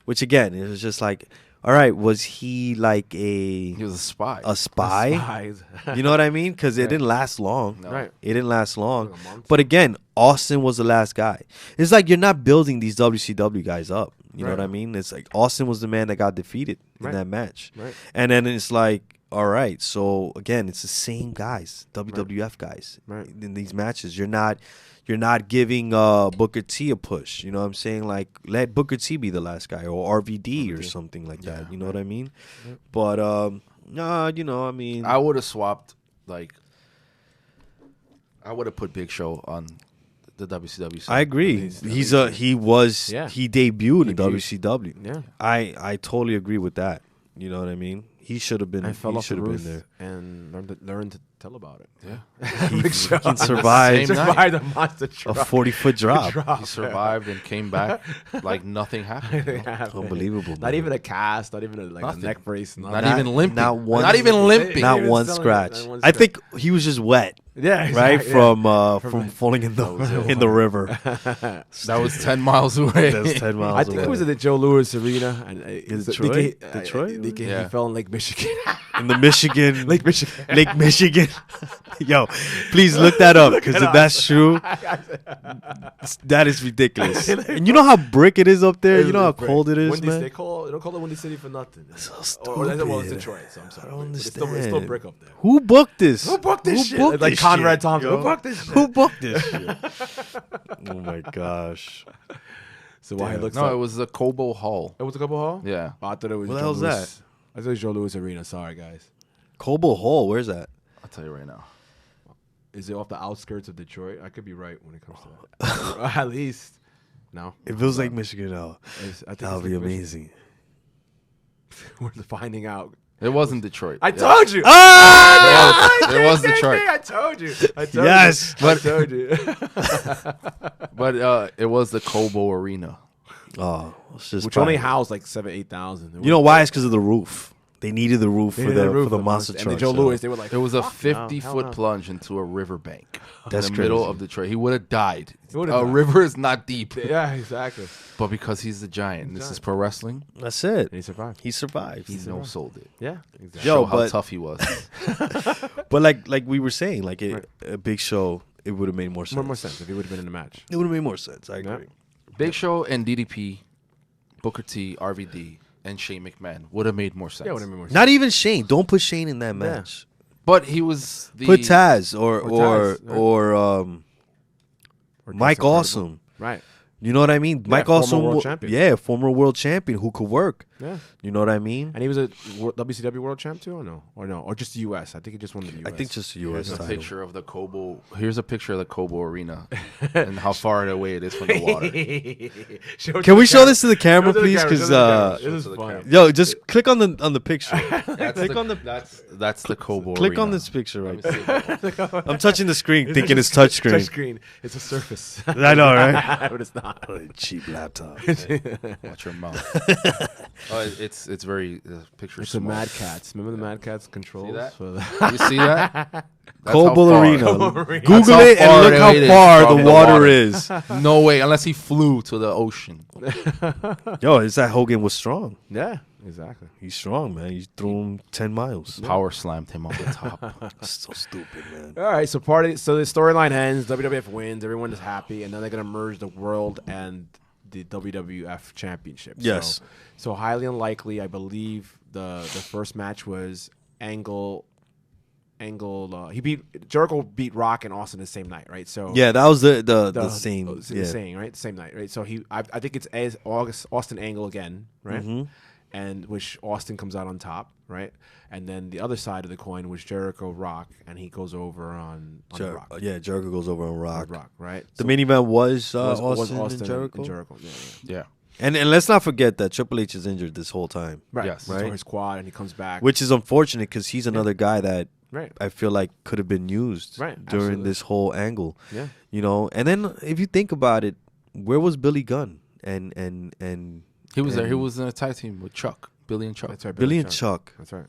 Which again, it was just like, all right, was he like He was a spy. a spy? Spies. You know what I mean? Because it Right. didn't last long. No. Right. It didn't last long. Like a month. But again, Austin was the last guy. It's like you're not building these WCW guys up. You know Right. what I mean? It's like Austin was the man that got defeated in Right. that match. Right. And then it's like, all right, so again, it's the same guys, WWF guys, Right. in these matches. You're not giving Booker T a push. You know what I'm saying? Like, let Booker T be the last guy, or RVD or something like that. You know what I mean? Yep. But no, you know, I mean, I would have swapped, like, I would have put Big Show on the WCW side. I agree. He's He debuted in Debuted. WCW. Yeah. I totally agree with that. You know what I mean? He should have been. I fell he off should the have roof been there. and learned to tell about it. Yeah. He Big Show. fucking survived Same night. Survived a monster a drop. 40-foot drop. He survived and came back like nothing happened. you know? Unbelievable. Not man. even a cast. Not even a Nothing. neck brace. Not Not- even limping. not one- Not even limping. Not even one selling it, scratch. not one I scratch. think he was just wet, Yeah. right? exactly, yeah. From falling in was the ill. in the river. That was 10 miles away. That's 10 miles I think away. it was at the Joe Louis Arena. And Detroit? Detroit? He fell in Lake Michigan. in the Michigan, Lake Michigan. Lake Michigan. Yo, please look that up, because if that's true, that is ridiculous. And you know how brick it is up there. You know how cold it is, Windy, man. They don't call it Windy City for nothing. So Well, it's stupid. Detroit, so I'm sorry. I don't But it's understand. still brick up there. Who booked this? Who booked this shit? booked Like this Conrad shit, Thompson. yo? Who booked this shit? Who booked this shit? Oh my gosh. So while he Damn. looks No, up, it was the Cobo Hall. it was a couple hall. Yeah. Oh, I thought it was. What the Joe hell's Louis. that? I thought it was Joe Louis Arena. Sorry, guys. Cobo Hall, where's that? I'll tell you right now. Is it off the outskirts of Detroit? I could be right when it comes to that. At least, no. If it was like Michigan, oh, I think that would it's be like Michigan. amazing. We're finding out. It wasn't Detroit. I Yeah. told you. Ah! It was Detroit. I told you. I told Yes. you. I told you. But it was the Cobo Arena. Oh, it's just Which only private. housed like 8,000. You know why? It's because of the roof. They needed the roof They for needed a the roof for the for monster and truck. the Joe so- Louis, they were like, It was a "Fuck no, hell 50-foot no." plunge into a riverbank That's in the middle crazy. of Detroit. He would have died. He would've A died. river is not deep. Yeah, exactly. But because he's the giant, and this is Giant. pro wrestling, That's it. And he survived. He survived. he no-sold it. Yeah, exactly. Yo, Show how but- tough he was. But like we were saying, like Right. a big show, it would have made more sense. More sense if he would have been in the match. It would have made more sense. I Yeah. agree. Big Show and DDP, Booker T, RVD, and Shane McMahon would have made more sense. Yeah, would have been more sense. Not even Shane. Don't put Shane in that match. But he was the Put Taz or Taz, right. or Or Mike Taz Incredible. Awesome. Right. You know what I mean? Mike former Awesome, world champion. yeah, former world champion who could work. Yeah. You know what I mean? And he was a WCW world champ too, or no? Or just the U.S. I think he just won the U.S. I think just the U.S. Here's a title. picture of the Cobo. Here's a picture of the Cobo Arena and how far away it is from the water. Can we show this to the camera, please? Because this Show it is to the funny. camera. yo, just click on the picture. That's the Cobo Click Arena. on this picture right Let me see if I- I'm touching the screen, thinking it's touchscreen. Touchscreen. It's a surface. I know, right? But it's not. Cheap laptop. Watch your mouth. It's very picture. It's the small. Mad Cats. Remember the Mad Cats controls? that? For the You see that? That's how Cobo far- Arena. Cobo Arena. Google That's how it and far look how it is far from the the water water. is. No way, unless he flew to the ocean. Yo, it's that Hogan was strong. Yeah, exactly. He's strong, man. He threw him 10 miles. Power slammed him off the top. So stupid, man. All right, so the storyline ends. WWF wins. Everyone is happy, and then they're gonna merge the World and the WWF Championship. Yes. So highly unlikely. I believe the first match was Angle. Jericho beat Rock and Austin the same night, right? So Yeah, that was the same. Yeah. saying, right? Same night, right? So I think it's as Austin Angle again, right? Mhm. And which Austin comes out on top, right? And then the other side of the coin was Jericho Rock, and he goes over on Rock. Yeah, Jericho goes over on Rock. Rock, right? The So main event was was Austin, Austin and Jericho. Yeah. Yeah. And let's not forget that Triple H is injured this whole time, Right. Yes. He's Right. on his quad, and he comes back. which is unfortunate because he's another guy that Right. I feel like could have been used Right, during absolutely. this whole angle. Yeah. You know, and then if you think about it, where was Billy Gunn? And He was there. He and was in a tag team with Chuck, Billy and Chuck. That's right. Billy and Chuck. That's right.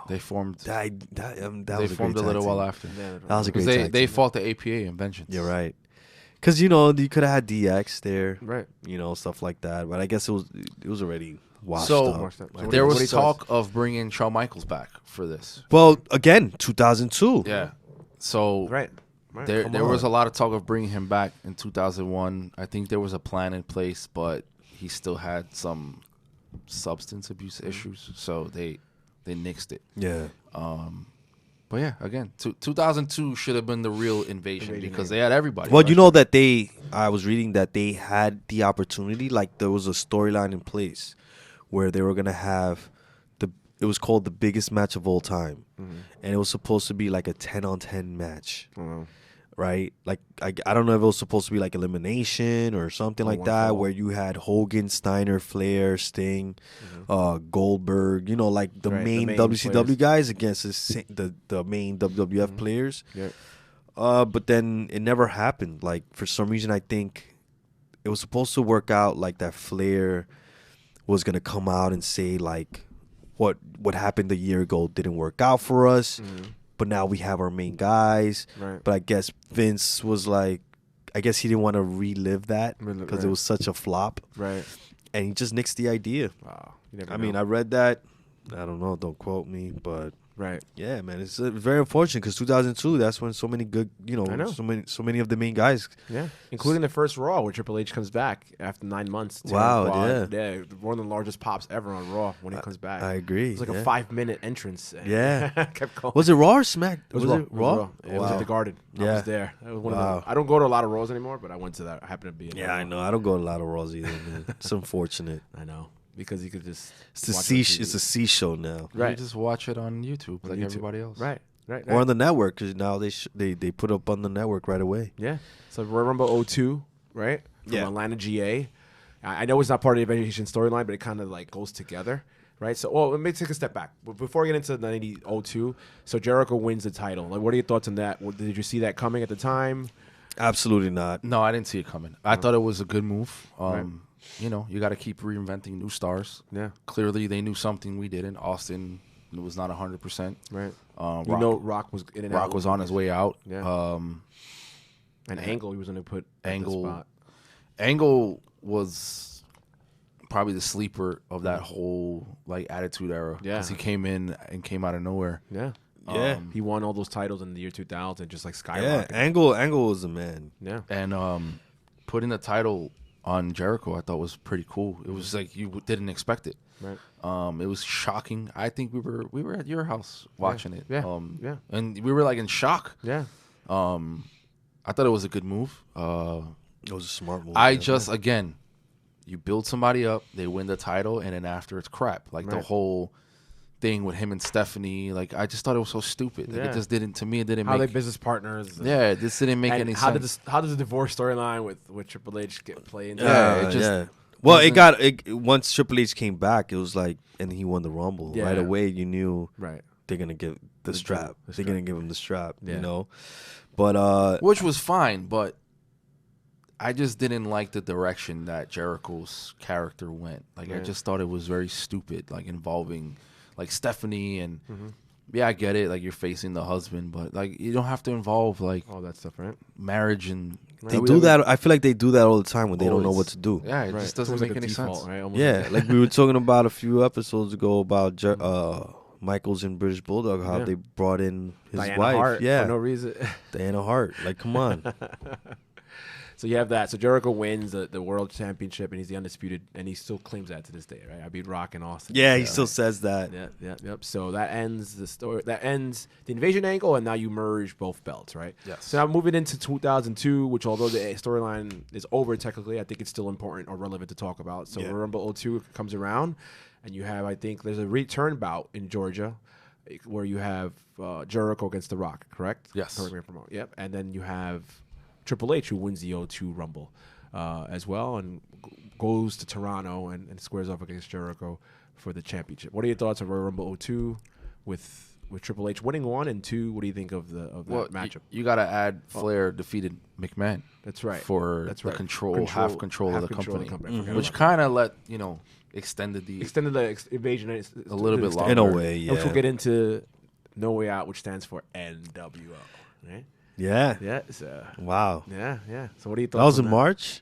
They formed. That They was a formed great a little tag while team. after. That was a great Because tag they team. fought the APA and Vengeance. You're right. Because, you know, you could have had DX there. Right. You know, stuff like that. But I guess it was already washed So up. there What do you was talk of bringing Shawn Michaels back for this. Well, again, 2002. Yeah. So Right. Right. there was a lot of talk of bringing him back in 2001. I think there was a plan in place, but he still had some substance abuse issues, so they nixed it. Yeah. But yeah, again, 2002 should have been the real invasion because they had everybody. Well, you know that I was reading that they had the opportunity, like there was a storyline in place where they were going to have it was called the biggest match of all time. And it was supposed to be like a 10-on-10 match. Right? Like, I don't know if it was supposed to be like elimination or something like that, where you had Hogan, Steiner, Flair, Sting, Goldberg, you know, like the main WCW players. guys against the main WWF players. Yeah. But then it never happened. Like, for some reason, I think it was supposed to work out like that Flair was going to come out and say, like, what happened a year ago didn't work out for us. But now we have our main guys. Right. But I guess Vince was like, I guess he didn't want to relive that because it was such a flop. Right. And he just nixed the idea. Wow. You never I know. mean, I read that. I don't know. Don't quote me. But Right. yeah, man, it's very unfortunate because 2002, that's when so many good, you know, I know. so many of the main guys. Yeah, including the first Raw where Triple H comes back after 9 months. Wow, yeah, one of the largest pops ever on Raw when he comes back. I agree. It's like yeah. a 5-minute entrance. and Yeah. kept going. Was it Raw or Smack? It was Raw. it Raw? It was at the Garden. I Yeah. was there. It was one Wow. of the, I don't go to a lot of Raws anymore, but I went to that. I happened to be in Yeah, that I Raw. know. I don't go to a lot of Raws either, man. It's unfortunate. I know because you could just. It's a watch C. it on TV. It's a C show now, You Right. just watch it on YouTube On like YouTube. everybody else. Right. Right. or on the network because now they put up on the network right away. Yeah. So Royal Rumble 02, right? From Yeah. Atlanta, GA. I know it's not part of the Evasion storyline, but it kind of like goes together, right? So, let me take a step back. But before I get into 02, so Jericho wins the title. Like, what are your thoughts on that? Did you see that coming at the time? Absolutely not. No, I didn't see it coming. I thought it was a good move. Right. You know, you got to keep reinventing new stars. Yeah. Clearly, they knew something we didn't. Austin was not 100%. Right. Rock was in and out. Rock was on his way out. Yeah. And Angle, he was going to put at the Angle. spot. Angle was probably the sleeper of that whole like Attitude Era. Yeah. Because he came in and came out of nowhere. Yeah. Yeah. He won all those titles in the year 2000, just like Yeah, skyrocketed. Angle was a man. Yeah. And putting the title on Jericho, I thought was pretty cool. It was like you didn't expect it. Right. It was shocking. I think we were at your house watching it. Yeah. Yeah. And we were like in shock. Yeah. I thought it was a good move. It was a smart move. I yeah. just again, you build somebody up, they win the title, and then after it's crap. Like the Right. whole thing with him and Stephanie. Like I just thought it was so stupid. Like Yeah. it just didn't. To me, it didn't How make. they business partners. and- Yeah, this didn't make and any how sense. how does the divorce storyline with Triple H get play into Yeah, that? it just yeah. Well, wasn't- once Triple H came back, it was like, and he won the Rumble Yeah. right away. You knew Right. they're gonna give the strap. the They're gonna give him the strap. Yeah. You know, but which was fine, but I just didn't like the direction that Jericho's character went. Like I Right. just thought it was very stupid, like involving like Stephanie and Mm-hmm. yeah, I get it. Like you're facing the husband, but like you don't have to involve like All that stuff, right? marriage and they Right. do that. I feel like they do that all the time when they don't know Always. what to do. Yeah, it Right. just doesn't It's make like a any default, sense. right? Almost Yeah, like we were talking about a few episodes ago about Michaels and British Bulldog, how Yeah. they brought in his Diana wife. Hart Yeah, for no reason. Diana Hart. Like, come on. So you have that. So Jericho wins the world championship, and he's the undisputed, and he still claims that to this day, right? I beat Rock and Austin. Yeah, he still says that. Yep. So that ends the story. That ends the invasion angle, and now you merge both belts, right? Yes. So now moving into 2002, which although the storyline is over technically, I think it's still important or relevant to talk about. So Yeah. Rumble 02 comes around, and you have, I think, there's a return bout in Georgia, where you have Jericho against The Rock, correct? Yes. Correct me if I'm wrong. Yep. And then you have Triple H, who wins the 02 Rumble as well, and goes to Toronto and squares off against Jericho for the championship. What are your thoughts on Royal Rumble 02 with with Triple H winning 1 and 2. What do you think of that matchup? You got to add Flair defeated McMahon. That's right. For That's the right. half control of the company, Mm-hmm. which kind of extended the invasion a little bit longer. In a way, yeah. Which we'll get into No Way Out, which stands for NWO. Right? Yeah. Yeah. So, Wow. yeah. So what do you thought? That was in March?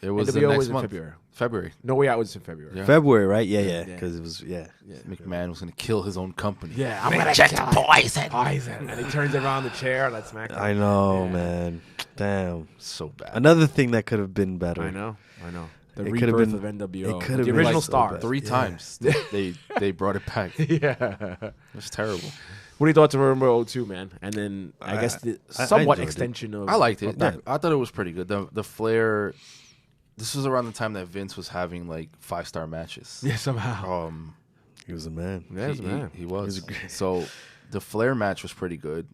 It was the NWO next was in month. February. No Way Out was in February. Yeah. February, right? Yeah. Because it was, McMahon was going to kill his own company. Yeah, I'm gonna inject poison. And he turns around the chair. That's SmackDown. I know, man. Damn. So bad. Another thing that could have been better. I know. The It could've rebirth been- of NWO. it could've The been original so star. bad. 3 times they brought it back. It Yeah. was terrible. What do you thought of Rumble 02, man? And then I guess the I somewhat enjoyed it. extension of. I liked it. of that. I thought it was pretty good. The Flair. This was around the time that Vince was having like 5-star matches. Yeah, somehow. He was a man. Yeah, it's man. He was. So the Flair match was pretty good.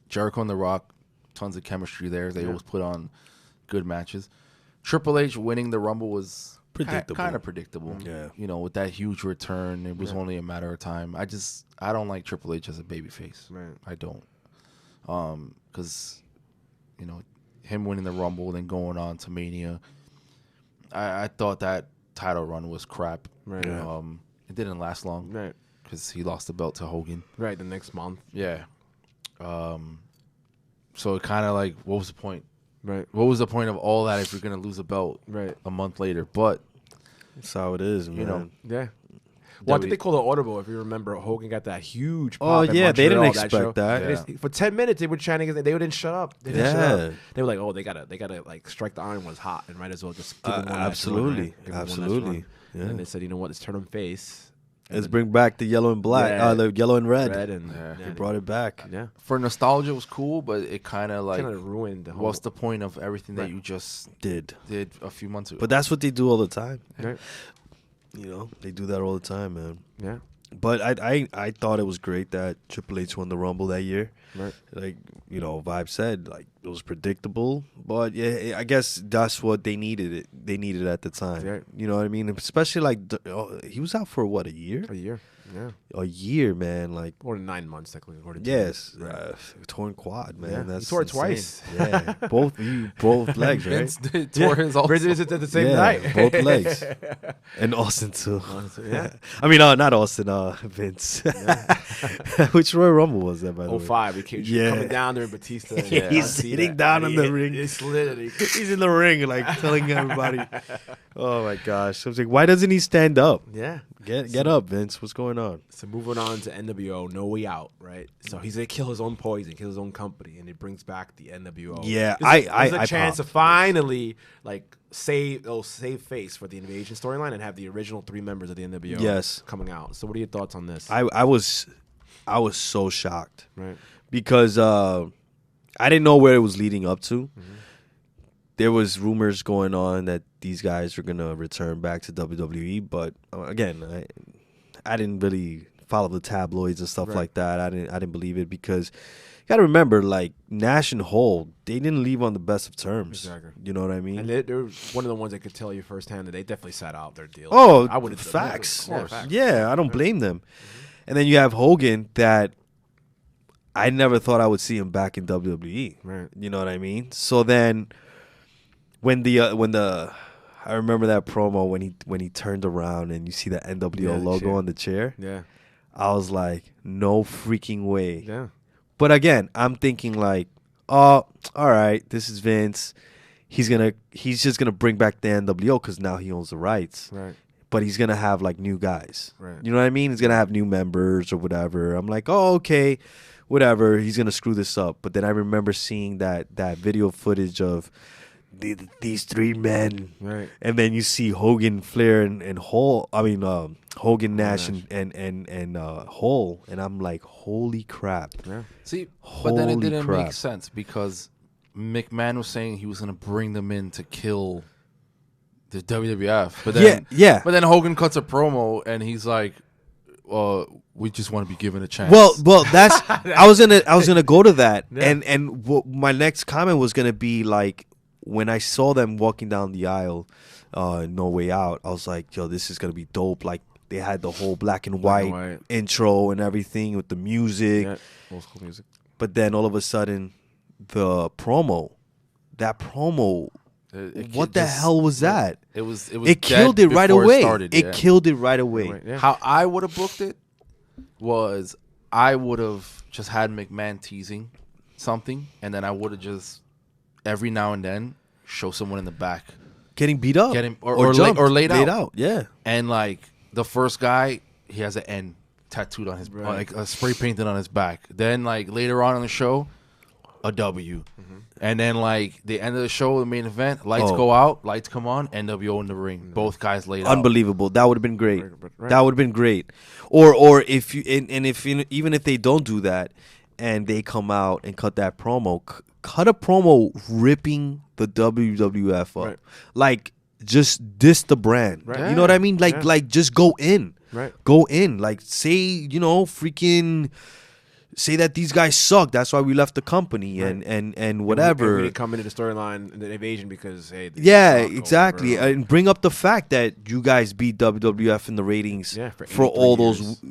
Jericho and The Rock, tons of chemistry there. They always put on good matches. Triple H winning the Rumble was Predictable. kind of predictable. Yeah. With that huge return, it was only a matter of time. I don't like Triple H as a babyface. Right. I don't. Because, him winning the Rumble and then going on to Mania, I thought that title run was crap. Right. It didn't last long. Right. Because he lost the belt to Hogan. Right. The next month. Yeah. So it kind of like, what was the point? Right. What was the point of all that if you're going to lose a belt Right. a month later? But, That's how it is, man. Yeah. Well, I think W- they called it audible. If you remember, Hogan got that huge Oh, pop in yeah, they didn't Montreal, expect show. that. They just- for 10 minutes, they were trying to. They didn't shut up. They didn't shut Yeah. up. They were like, "Oh, they gotta like strike the iron was hot, and might as well just give them one last absolutely. run, right? Give them one last Absolutely. run." Yeah. And they said, "You know what? Let's turn them face. Let's bring back the yellow and black. Yeah. The yellow and red. and They brought it back. Yeah, for nostalgia, it was cool, but it kind of like, kind of ruined the whole. what's the point of everything that Right. you just Did. did a few months ago? But that's what they do all the time. Right. They do that all the time, man. Yeah. But I thought it was great that Triple H won the Rumble that year. Right. Like, Vibe said, like, it was predictable. But, yeah, I guess that's what they needed. They needed at the time. Right. You know what I mean? Especially, like, he was out for, what, a year? A year. Yeah. A year, man. Like, Or 9 months, technically. According to yes. Right. Torn quad, man. Yeah. That's He tore it insane. twice. Yeah. Both legs, right? Vince tore his also. Bridges at the same Yeah, night. both legs. And Austin, too. Yeah. I mean, not Austin, Vince. Which Royal Rumble was that, by the way? 05. He came Yeah. coming down there, Batista. and He's John sitting Cena, down and on the he ring. He slid it. He's in the ring, like, telling everybody. Oh, my gosh. I was like, why doesn't he stand up? Yeah. Get up, Vince. What's going on? So moving on to NWO, No Way Out, right? So he's gonna kill his own poison, kill his own company, and it brings back the NWO. Yeah, There's I a chance popped. to finally like save face for the invasion storyline and have the original 3 members of the NWO Yes. coming out. So what are your thoughts on this? I was so shocked right. because I didn't know where it was leading up to. There was rumors going on that these guys were gonna return back to WWE, but again, I didn't really follow the tabloids and stuff Right. like that. I didn't believe it because you got to remember, like, Nash and Hole, they didn't leave on the best of terms. Exactly. You know what I mean? And they're one of the ones that could tell you firsthand that they definitely sat out their deal. Oh, I would have facts. Yeah, facts. Yeah, I don't blame them. And then you have Hogan that I never thought I would see him back in WWE. Right. You know what I mean? So then when the I remember that promo when he turned around and you see the NWO Yeah, the logo chair. on the chair, Yeah. I was like, no freaking way. Yeah. But again, I'm thinking like, oh, all right, this is Vince. He's just gonna bring back the NWO because now he owns the rights. Right. But he's gonna have like new guys. Right. You know what I mean? He's gonna have new members or whatever. I'm like, oh, okay, whatever. He's gonna screw this up. But then I remember seeing that video footage of these 3 men, Right. and then you see Hogan, Flair, and Hole. I mean, Hogan, Nash, Nash. and Hole, and I'm like, holy crap! Yeah. See, but then it Holy didn't crap. make sense because McMahon was saying he was going to bring them in to kill the WWF. But then, Yeah. But then Hogan cuts a promo and he's like, we just want to be given a chance. Well, that's I was gonna go to that, and my next comment was gonna be like, when I saw them walking down the aisle, No Way Out, I was like, yo, this is gonna be dope. Like, They had the whole black and white intro and everything with the music. Yeah, old school music. But then all of a sudden, that promo, what the hell was that? It killed it right away. It killed it right away. Yeah. How I would have booked it was I would have just had McMahon teasing something, and then I would have just every now and then show someone in the back Getting beat up, or laid out. Yeah, and like the first guy, he has an N tattooed on his like spray painted on his back. Then like later on in the show, a W. And then like the end of the show, the main event, lights go out, lights come on, NWO in the ring. Both guys laid out. Unbelievable. That would have been great. That would have been great. Or if you even if they don't do that and they come out and cut that promo, cut a promo ripping the WWF up. Right. Like just diss the brand. Right. You know what I mean? Like just go in. Right. Go in. Like say, freaking say that these guys suck. That's why we left the company and whatever. We didn't come into the storyline and the invasion because hey. Exactly. And bring up the fact that you guys beat WWF in the ratings for all those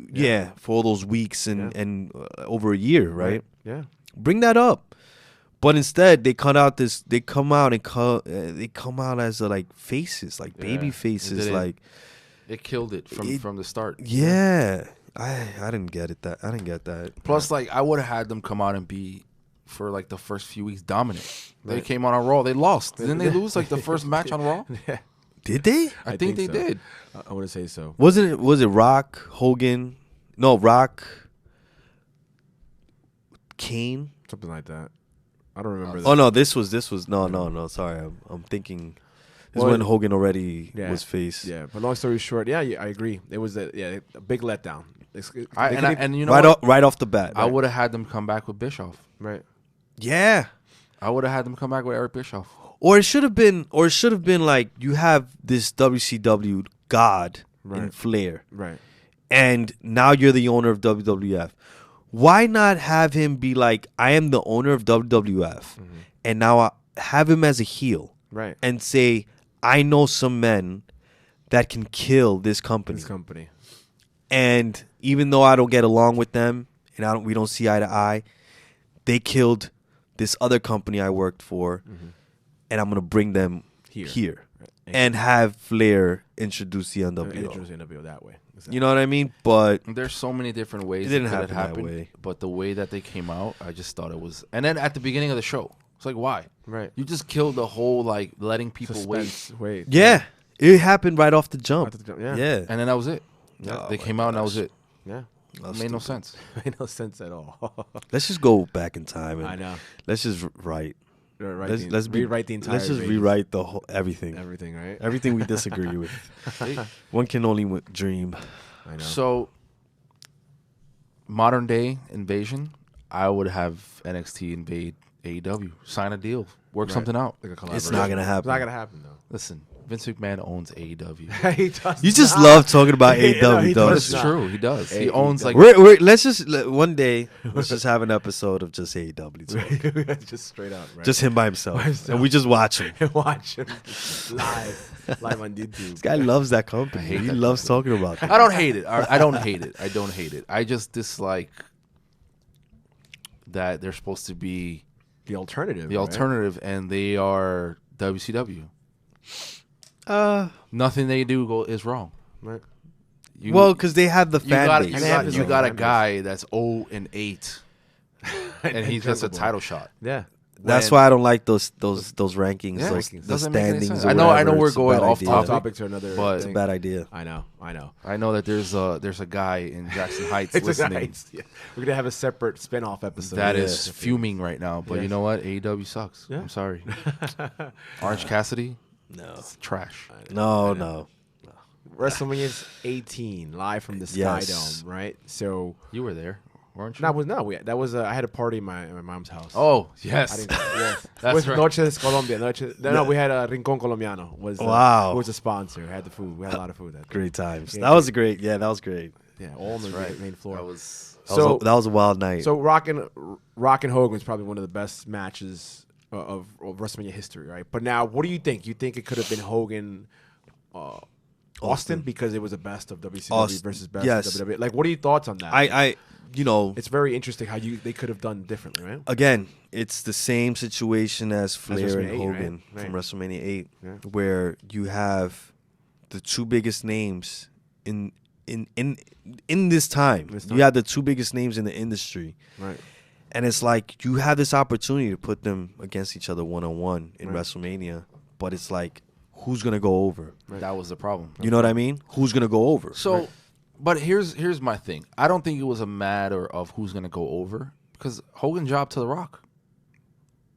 for all those weeks and over a year, right? Yeah. Bring that up. But instead, they come out as like faces, like baby faces, like it killed it from the start. Yeah. I didn't get it. I didn't get that. Plus, like I would have had them come out and be for like the first few weeks dominant. They came on Raw. They lost. Didn't they lose like the first match on Raw? Yeah. Did they? I think they so. did. I want to say so. Was it Rock, Hogan? No, Rock, Kane, Something like that. I don't remember. Oh no, this was no. Sorry, I'm thinking. This is when Hogan already was face. Yeah, but long story short, I agree. It was a big letdown. And you know right off the bat, I would have had them come back with Bischoff. Right. Yeah. I would have had them come back with Eric Bischoff. Or it should have been like you have this WCW god in Flair. Right. And now you're the owner of WWF. Why not have him be like, I am the owner of WWF, and now I have him as a heel, right? And say, I know some men that can kill this company. And even though I don't get along with them, and we don't see eye to eye, they killed this other company I worked for, and I'm gonna bring them here. Right. And have Flair introduce the NWO. Introduce the NWO that way. Exactly. You know what I mean? But there's so many different ways it didn't happen that way. But the way that they came out, I just thought it was. And then at the beginning of the show, it's like, why? Right. You just killed the whole like letting people wait. Yeah, it happened right off the jump. Yeah. And then that was it. Oh, they came out and that was it. Yeah. It made no sense. Made no sense at all. Let's just go back in time. And I know. Let's just write. Let's rewrite the entire. Let's just rewrite the whole everything. Everything, right? Everything we disagree with. One can only dream. I know. So, modern day invasion, I would have NXT invade AEW, sign a deal, work something out. Like it's not gonna happen. It's not gonna happen though. Listen, Vince McMahon owns AEW. He does. You just love talking about AEW, though. That's true. He does. He owns like. Let's just one day. Let's just have an episode of just AEW. Just straight up. Right? Just him by himself, and we just watch him. Watch him live on YouTube. This guy loves that company. He loves talking about it. I don't hate it. I don't hate it. I don't hate it. I just dislike that they're supposed to be the alternative. The alternative, and they are WCW. Nothing they do is wrong. Right. Because they have the fan base. You got a guy that's 0-8, and he's just a title shot. Yeah. That's why I don't like those rankings, those standings. I know we're going off topic to another, but it's a bad idea. I know. I know that there's a guy in Jackson Heights listening. Yeah. We're gonna have a separate spinoff episode that is fuming right now. But you know what? AEW sucks. Yeah. I'm sorry. Orange Cassidy, it's trash. No. WrestleMania 18 live from the Sky Dome, right? So you were there. Weren't you? That was I had a party in my mom's house. Oh yes, that's with right. Noches Colombia. We had a Rincón Colombiano. Was a sponsor. We had the food. We had a lot of food. Great times. That was great. Yeah, that was great. Yeah, all on the main floor. That was a wild night. So Rock and Hogan was probably one of the best matches of WrestleMania history, right? But now, what do you think? You think it could have been Hogan? Austin because it was the best of WCW Austin, versus best yes. of WWE. Like, what are your thoughts on that? I It's very interesting how they could have done differently, right? again, it's the same situation as Flair and WrestleMania 8, Hogan right? from WrestleMania 8, Yeah. where you have the two biggest names in this time. You have the two biggest names in the industry. Right. And it's like you have this opportunity to put them against each other one-on-one in WrestleMania, but it's like, who's going to go over? Right. That was the problem. You know what I mean? Who's going to go over? So, but here's my thing. I don't think it was a matter of who's going to go over because Hogan jobbed to The Rock.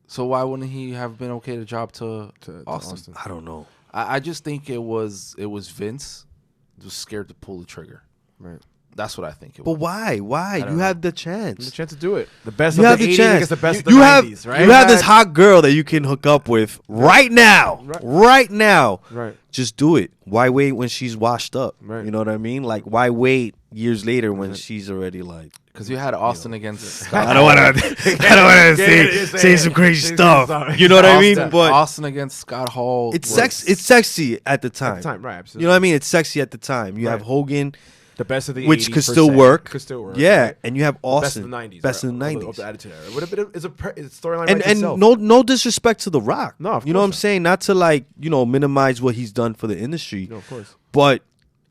So why wouldn't he have been okay to job to Austin? I don't know. I just think it was Vince was scared to pull the trigger. Right. That's what I think it But was. why? Why? You have the chance. The chance to do it. The best You of have the the 80s chance. against the best of the You 90s, right? You have this hot girl that you can hook up with right now. Right now. Right. Just do it. Why wait when she's washed up? Right. You know what I mean? Like, why wait years later when she's already like... Because you had Austin against Scott. I don't want to say some crazy stuff. You know what I mean? But Austin against Scott Hall. it's sexy at the time. At the time, right, absolutely. You know what I mean? It's sexy at the time. You have Right. Hogan, The best of the 80s which could per still se. work. Could still work. Yeah, right? and you have Best Austin. of the 90s. Best right? of the 90s. Of the Attitude Era. Would have been it's a storyline and right itself. no disrespect to The Rock. No, of you know what I'm course not. saying? Not to like, minimize what he's done for the industry. No, of course. But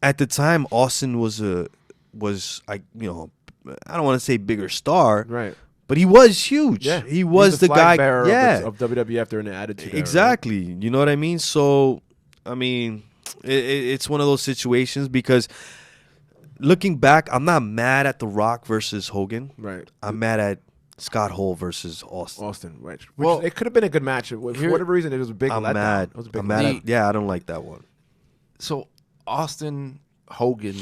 at the time, Austin was I don't want to say bigger star, Right. but he was huge. Yeah. He was the flag guy. bearer Yeah, of WWF during the Attitude Era, right? exactly. You know what I mean? So, I mean, it's one of those situations because looking back, I'm not mad at The Rock versus Hogan. Right. I'm mad at Scott Hall versus Austin. Austin, which Well, it could have been a good match. For whatever reason, it was a big I'm letdown. mad. It was a big I'm mad. letdown. Yeah, I don't like that one. So Austin Hogan,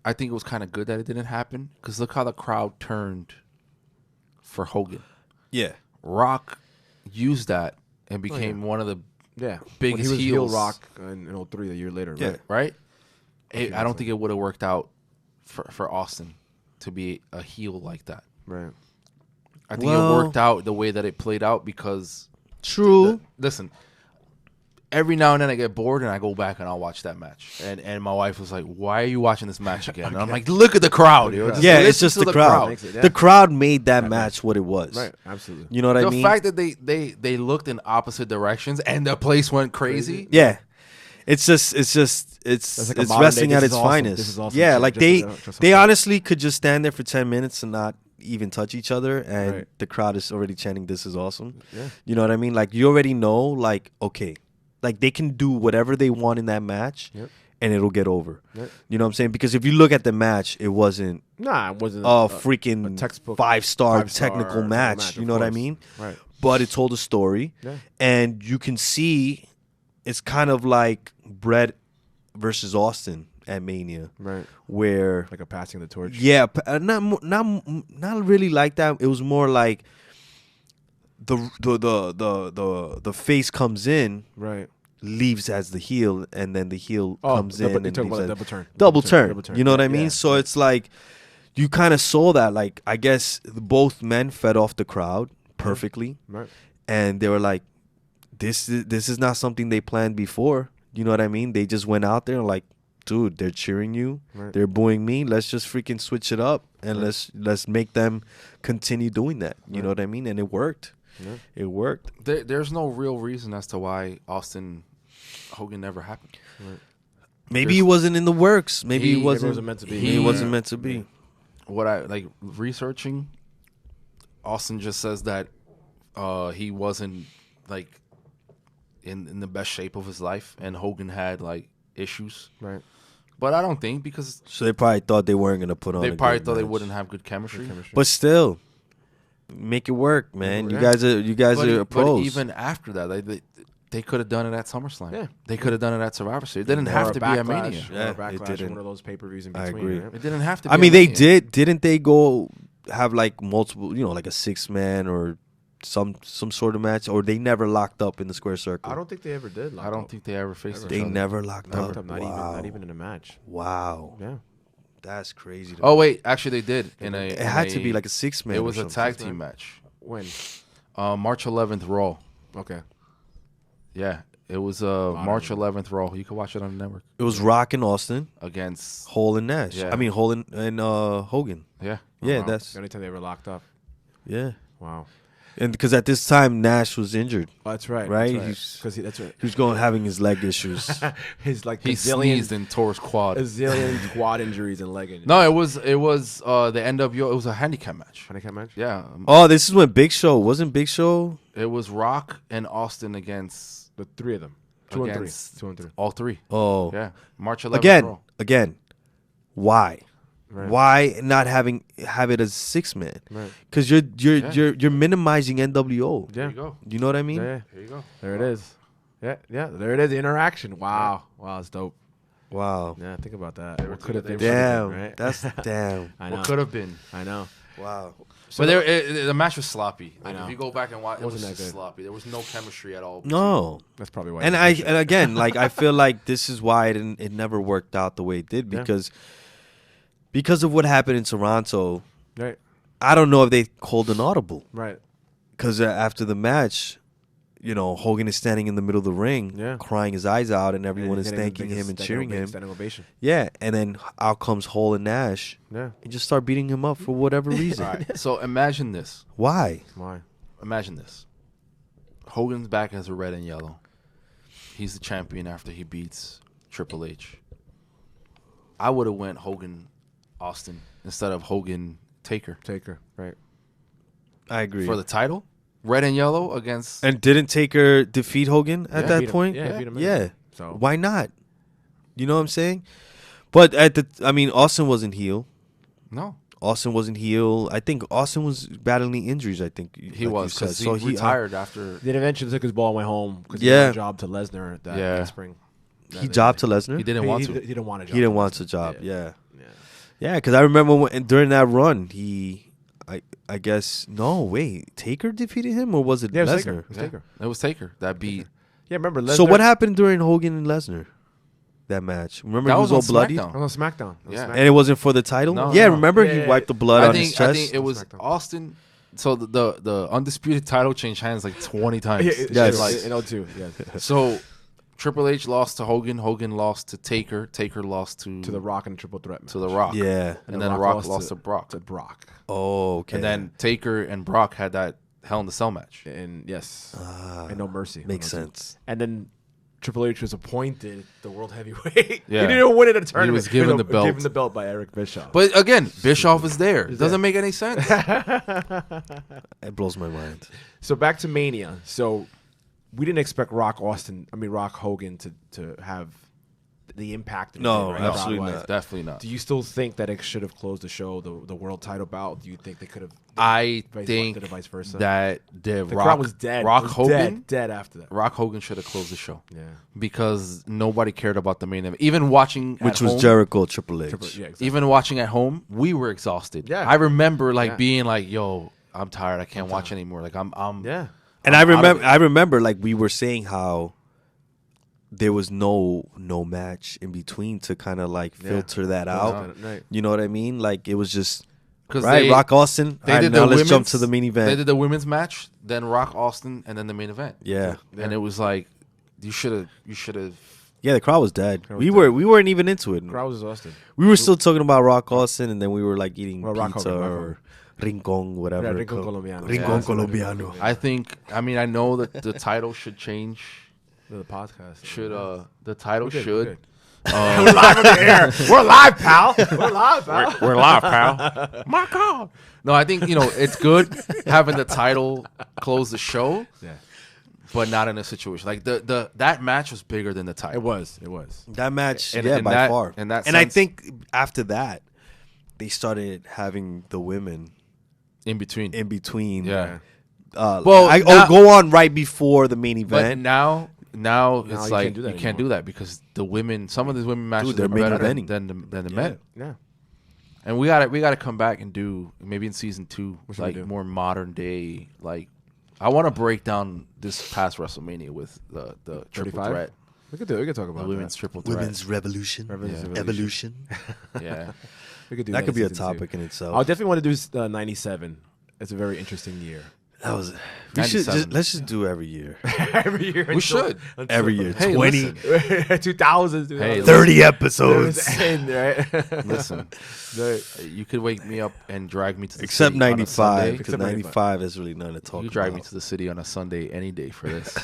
I think it was kind of good that it didn't happen because look how the crowd turned for Hogan. Yeah. Rock used that and became one of the Yeah. biggest when he was heels. heel Rock in 03, a year later. Yeah. Right. right? I don't think it would have worked out for Austin to be a heel like that. Right. I think Well- it worked out the way that it played out because True. listen, every now and then I get bored and I go back and I'll watch that match. And my wife was like, "Why are you watching this match again?" And I'm like, "Look at the crowd. yo. crowd. Yeah, it's listen just to the crowd. Makes it, yeah. The crowd made that match what it was. Right. Absolutely. You know what I The mean? fact that they looked in opposite directions and the place went crazy. Yeah. It's like a modern wrestling day, at this its is awesome. finest. This is awesome. Yeah, Just- like just they like- honestly could just stand there for 10 minutes and not even touch each other, and Right. the crowd is already chanting, "This is awesome." Yeah. You know what I mean? Like, you already know, like, okay, like they can do whatever they want in that match, Yep. and it'll get over. Yep. You know what I'm saying? Because if you look at the match, it wasn't Nah, it wasn't a freaking textbook five-star five-star technical match. You of know what I course. mean? Right. But it told a story, Yeah. and you can see it's kind of like Bret versus Austin at Mania, Right. where Like a passing the torch. yeah, not really like that. It was more like the face comes in, Right. leaves as the heel, and then the heel comes in you're and talking leaves about a as- double turn. double turn. You know what I mean? Yeah. So it's like you kind of saw that. Like, I guess both men fed off the crowd perfectly, Right. and they were like, "This is not something they planned before." You know what I mean? They just went out there and like, dude, they're cheering you, Right. they're booing me. Let's just freaking switch it up and let's make them continue doing that. You know what I mean? And it worked. Yeah. It worked. There's no real reason as to why Austin Hogan never happened. Maybe he wasn't in the works. Maybe he It wasn't meant to be. Maybe it wasn't meant to be. What I like researching, Austin just says that he wasn't like in the best shape of his life, and Hogan had like issues. Right. But I don't think because So they probably thought they weren't gonna put on. they a probably good thought they match. wouldn't have good chemistry. But still, make it work, man. You guys are But pros. even after that, they could have done it at SummerSlam. Yeah. They could have done it at Survivor Series. It didn't Or have a to be at Backlash, Mania. or Yeah, a it Backlash, didn't. one of those pay-per-views in I between. agree. Right? It didn't have to be I at mean, they Mania. didn't they go have like multiple, like a 6-man or some sort of match, or they never locked up in the square circle? I don't think they ever did. I don't think they ever faced each They other. never locked Not, up. not even in a match. Wow, Yeah. that's crazy. Oh wait, actually they did. It had to be like a 6-man. It or was a something. tag team match. When? March 11th, Raw. Okay. Yeah, It was March 11th Raw. You can watch it on the network. It was Rock and Austin Against Hole and Nash. Yeah. I mean Hole and Hogan. yeah. Yeah, Wow. that's the only time they were locked up. yeah. Wow. And because at this time Nash was injured, Oh, that's right. Right? Because that's right. he was going having his leg issues. His like He sneezed and tore his quad. a zillion quad injuries and leg injuries. No, it was the NWO. It was a handicap match. Handicap match. Yeah. Oh, this is when Big Show wasn't Big Show. It was Rock and Austin against The three of them. 2 and 3. Against- 2 and 3. all three. Oh, Yeah. March 11th Raw. again, why? Right. Why not have it as 6-man? Right. Because you're minimizing NWO. Yeah. There you go. You know what I mean? Yeah. There you go. There it is. Yeah. Yeah. There it is. The interaction. Wow. Wow. That's dope. Wow. Yeah. Think about that. were What could have been? Damn. Right? That's damn. I know. What could have been. I know. Wow. But the match was sloppy. I know. If you go back and watch, it was Wasn't that just good. sloppy. There was no chemistry at all. No. That's probably why. And again, like I feel like this is why it never worked out the way it did Yeah. because of what happened in Toronto. Right. I don't know if they called an audible Right. because after the match, Hogan is standing in the middle of the ring, Yeah. crying his eyes out, and everyone is Getting the thanking biggest him and standing cheering ovation- him. Standing ovation. Yeah, and then out comes Hole and Nash Yeah. and just start beating him up for whatever reason. All right. So imagine this. Why? Why? Imagine this. Hogan's back as a red and yellow. He's the champion after he beats Triple H. I would have went Hogan Austin instead of Hogan Taker Taker. Right. I agree. for the title. Red and yellow against And didn't Taker defeat Hogan at Yeah, that Beat him. point? Yeah. Beat him. Yeah. So Why not? You know what I'm saying? But Austin wasn't heel. no. Austin wasn't heel. I think Austin was battling injuries. I think He like was you said. because he So retired after. Then eventually took his ball and went home because Yeah. he got a job to Lesnar that spring. he jobbed to Lesnar. He didn't want to. He didn't want a job. He didn't to want Lesnar. to job. Yeah. Yeah. Yeah, because I remember during that run, I guess Taker defeated him or was it Yeah, it was Lesnar? Taker. It was Yeah. Taker. It was Taker that beat. Yeah, remember Lesnar? So what happened during Hogan and Lesnar? That match. Remember That he was was on all bloody, SmackDown. On SmackDown. Yeah. and it wasn't for the title. No, yeah, no. remember Yeah, he yeah, wiped the yeah. blood on his I chest. think it was SmackDown. Austin. So the undisputed title changed hands like 20 times. Yes. Like, in 02. Yes. so Triple H lost to Hogan. Hogan lost to Taker. Taker lost to To the Rock and Triple Threat match. to the Rock. Yeah. And then Rock lost to Brock. To Brock. Oh, okay. And then Taker and Brock had that Hell in the Cell match. And yes. and No Mercy. makes No Mercy. sense. And then Triple H was appointed the world heavyweight. Yeah. He didn't even win it at a tournament. was given the belt. Given the belt by Eric Bischoff. But again, Bischoff is there. It doesn't make any sense. It blows my mind. So back to Mania. So we didn't expect Rock Hogan to have the impact. that it No, did, right? absolutely Crowd-wise. not. Definitely not. Do you still think that it should have closed the show, the world title bout? Do you think they could have? I Vice- think did it vice versa? that the Rock crowd was dead. Rock It was Hogan. dead after that. Rock Hogan should have closed the show Yeah. because nobody cared about the main event. Even watching, Which at was home, Jericho, Triple H. Yeah, exactly. Even watching at home, we were exhausted. Yeah. I remember Yeah. being like, "Yo, I'm tired. I can't watch anymore." Like I'm Yeah. And I'm out of it. I remember like we were saying how there was no match in between to kind of like filter that out. Right. You know what I mean? Like it was just because right. Rock Austin. They All right, did now the let's jump women's- to the main They event. did the women's match, then Rock Austin, and then the main event. Yeah, And it was like, you should have. yeah. The crowd was dead. Crowd was We dead. weren't even into it. Crowd was exhausted. We were still talking about Rock Austin, and then we were like eating Well, Rock pizza Hogan, Rock or rincon, whatever. Yeah, it Rincon called. Colombiano. Rincon Yeah. Colombiano. I know that the title should change. The podcast. The title We're good, should. we're good. We're live on the air. We're live, pal. We're live, pal. We're live, pal. My God. No, I think it's good having the title close the show, Yeah. but not in a situation like that match was bigger than the title. It was. It was. That match, In- yeah, in by that- far. in that and I sense- think after that, they started having the women in between. in between. Yeah. Well, go on right before the main But event. now you it's can't like do that you can't do that because some of these women matches they're are main better eventing. than the men. Yeah. And we gotta come back and do maybe in season 2 What should we like do? more modern day. Like I want to break down this past WrestleMania with the triple 35? threat, We could do. We could talk the about women's that. triple threat. Women's revolution, Women's evolution. Yeah, We could do That could be a in season 2. topic in itself. I definitely want to do 97. It's a very interesting year. That was. We should 97. let's just do every year. Every year. We should. Every year. Hey, 20, listen. 2000s. Hey, 30 episodes. End, right? Listen, you could wake me up and drag me to the Except city on a 95, Sunday. because Except 95 is really nothing to talk You about. drag me to the city on a Sunday any day for this.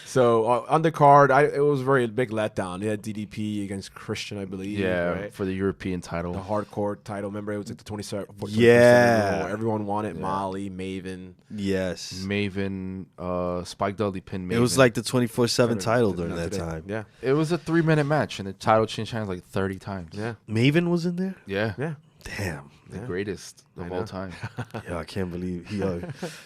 So on the card, it was a very big letdown. They had DDP against Christian, I believe. Yeah, right? for the European title. The hardcore title. Remember, it was like the 27th. Yeah. Everyone wanted Molly, Maven. Yes. Maven, Spike Dudley pinned Maven. It was like the 24/7 title during that Today. time. Yeah. It was a 3-minute match, and the title changed hands like 30 times. Yeah. Maven was in there? Yeah. Yeah. Damn. The greatest of all time. Yo, I can't believe he.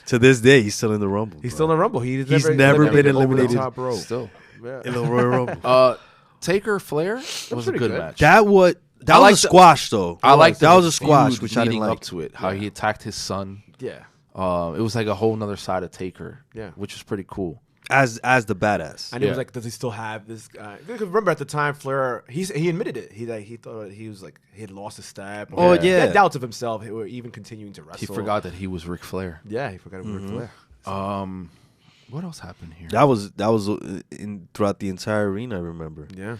To this day, he's still in the Rumble. He's bro. still in the Rumble. He's never been over the eliminated. top rope. Still. Yeah. in the Royal Rumble. Taker Flair was a pretty good good. match. That was like a squash though. I like that was a squash, which I didn't leading like. up to it. How he attacked his son. Yeah. It was like a whole nother side of Taker. Yeah. Which was pretty cool. As the badass. And it was Yeah. like, does he still have this guy? Because remember at the time, Flair, he admitted it. He thought he was like he had lost his step. Oh, He yeah. had doubts of himself. He were even continuing to wrestle. He forgot that he was Ric Flair. Yeah, he forgot about Flair. What else happened here? That was in throughout the entire arena. I remember. Yeah,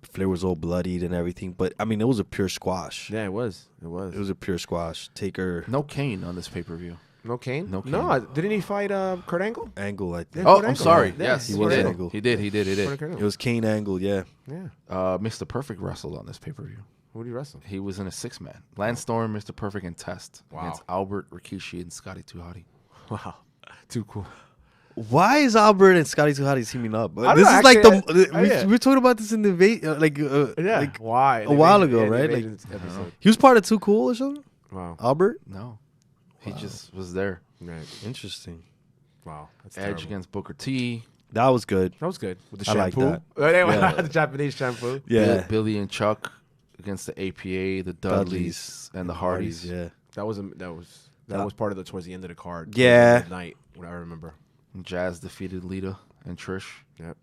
Flair was all bloodied and everything, but I mean, it was a pure squash. yeah, it was. It was. It was a pure squash. Taker No Kane on this pay-per-view. No Kane. No Kane. No, didn't he fight Kurt Angle? Angle. I think Yeah. Oh, Kurt I'm Angle. sorry. Yeah, Yes, he he was did. Angle. He did. Kurt it Angle. was Kane Angle. Yeah. Yeah. Mr. Perfect wrestled on this pay-per-view. Who did he wrestle? He was in a 6-man. Lance Storm, Mr. Perfect, and Test Wow. against Albert, Rikishi, and Scotty 2 Hotty. Wow, too cool. Why is Albert and Scotty 2 Hotty teaming up? I don't This know, is like actually, we yeah. were talking about this in the Yeah. like Why? a while ago, right? Like, Like- episode. he was part of Too Cool or something. Wow. Albert. No. He just was there. Right. Interesting. Wow. That's Edge terrible. against Booker T. That was good. That was good with the I like shampoo. that. Yeah. Yeah. The Japanese shampoo. Yeah. Billy and Chuck against the APA, the Dudleys, and the Hardys. Yeah. That was part of the towards the end of the card. Yeah. Towards the night. What I remember. And Jazz defeated Lita and Trish. Yep.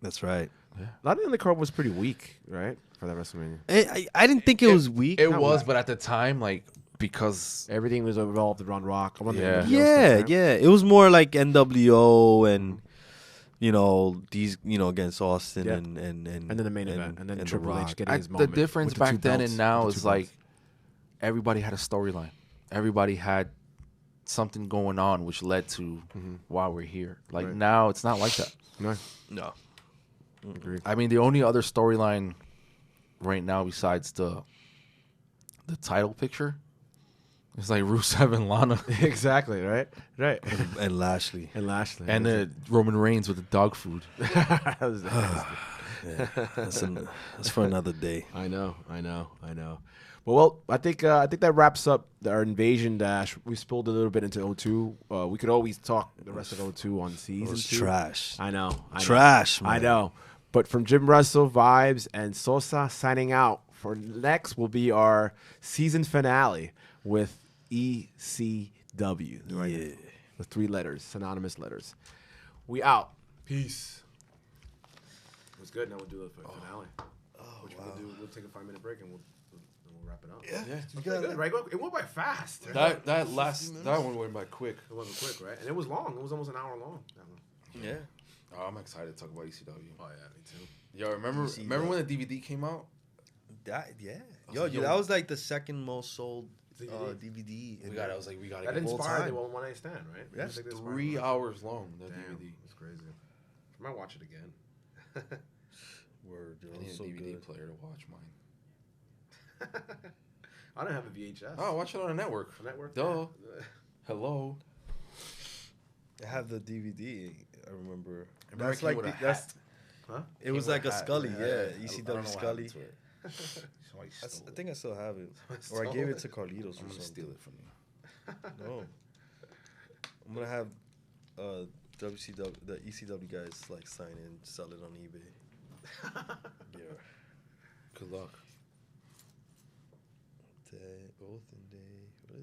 That's right. A lot of the card was pretty weak, right, for that WrestleMania. I didn't think it was weak. It Not was, whack. but at the time, like, because Everything was revolved around Rock. Yeah. Yeah. It was more like NWO and these against Austin Yeah. and And then the main event, and then The Triple H Rock. getting his the moment. difference with the two back then belts, and now with the is two like belts. everybody had a storyline. Everybody had something going on, which led to why we're here. Like Right. now, it's not like that. no. Agreed. I mean, the only other storyline right now besides the title picture is like Rusev and Lana Exactly, right? Right. And Lashley. And Lashley. and Roman Reigns with the dog food. That was- That's for another day. I know. Well, I think that wraps up our invasion dash. We spilled a little bit into 02. We could always talk the rest of 02 on It season was 2. trash. I know. Trash, man. I know. But from Jim Russell, Vibes, and Sosa signing out, for next will be our season finale with ECW. Right? Yeah. The 3 letters, synonymous letters. We out. Peace. It was good. Now we'll do the finale. Which we'll take a 5-minute break and we'll wrap it up. Yeah. It was pretty good, right? It went by fast. That one went by quick. It wasn't quick, right? And it was long. It was almost an hour long. That one. Yeah. Oh, I'm excited to talk about ECW. Oh yeah, me too. Yo, remember when the DVD came out? Yo, that was like the second most sold DVD. We got That it. inspired the One Night Stand, right? Yeah. I think that's 3 hours long. The Damn, DVD. it's crazy. I might watch it again. Word, I need a DVD player to watch mine. I don't have a VHS. Oh, watch it on a network. A network. Duh. Hello. I have the DVD. I remember. Remember it came with a hat. Huh? It was like a Scully, yeah. ECW Scully. Somebody I stole think I still have it, Stole or I gave it. it to Carlitos I'm or gonna steal something. it from you. No, I'm gonna have WCW, the ECW guys like sign in, sell it on eBay. Yeah. Good luck. What is this?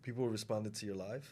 People responded to your live.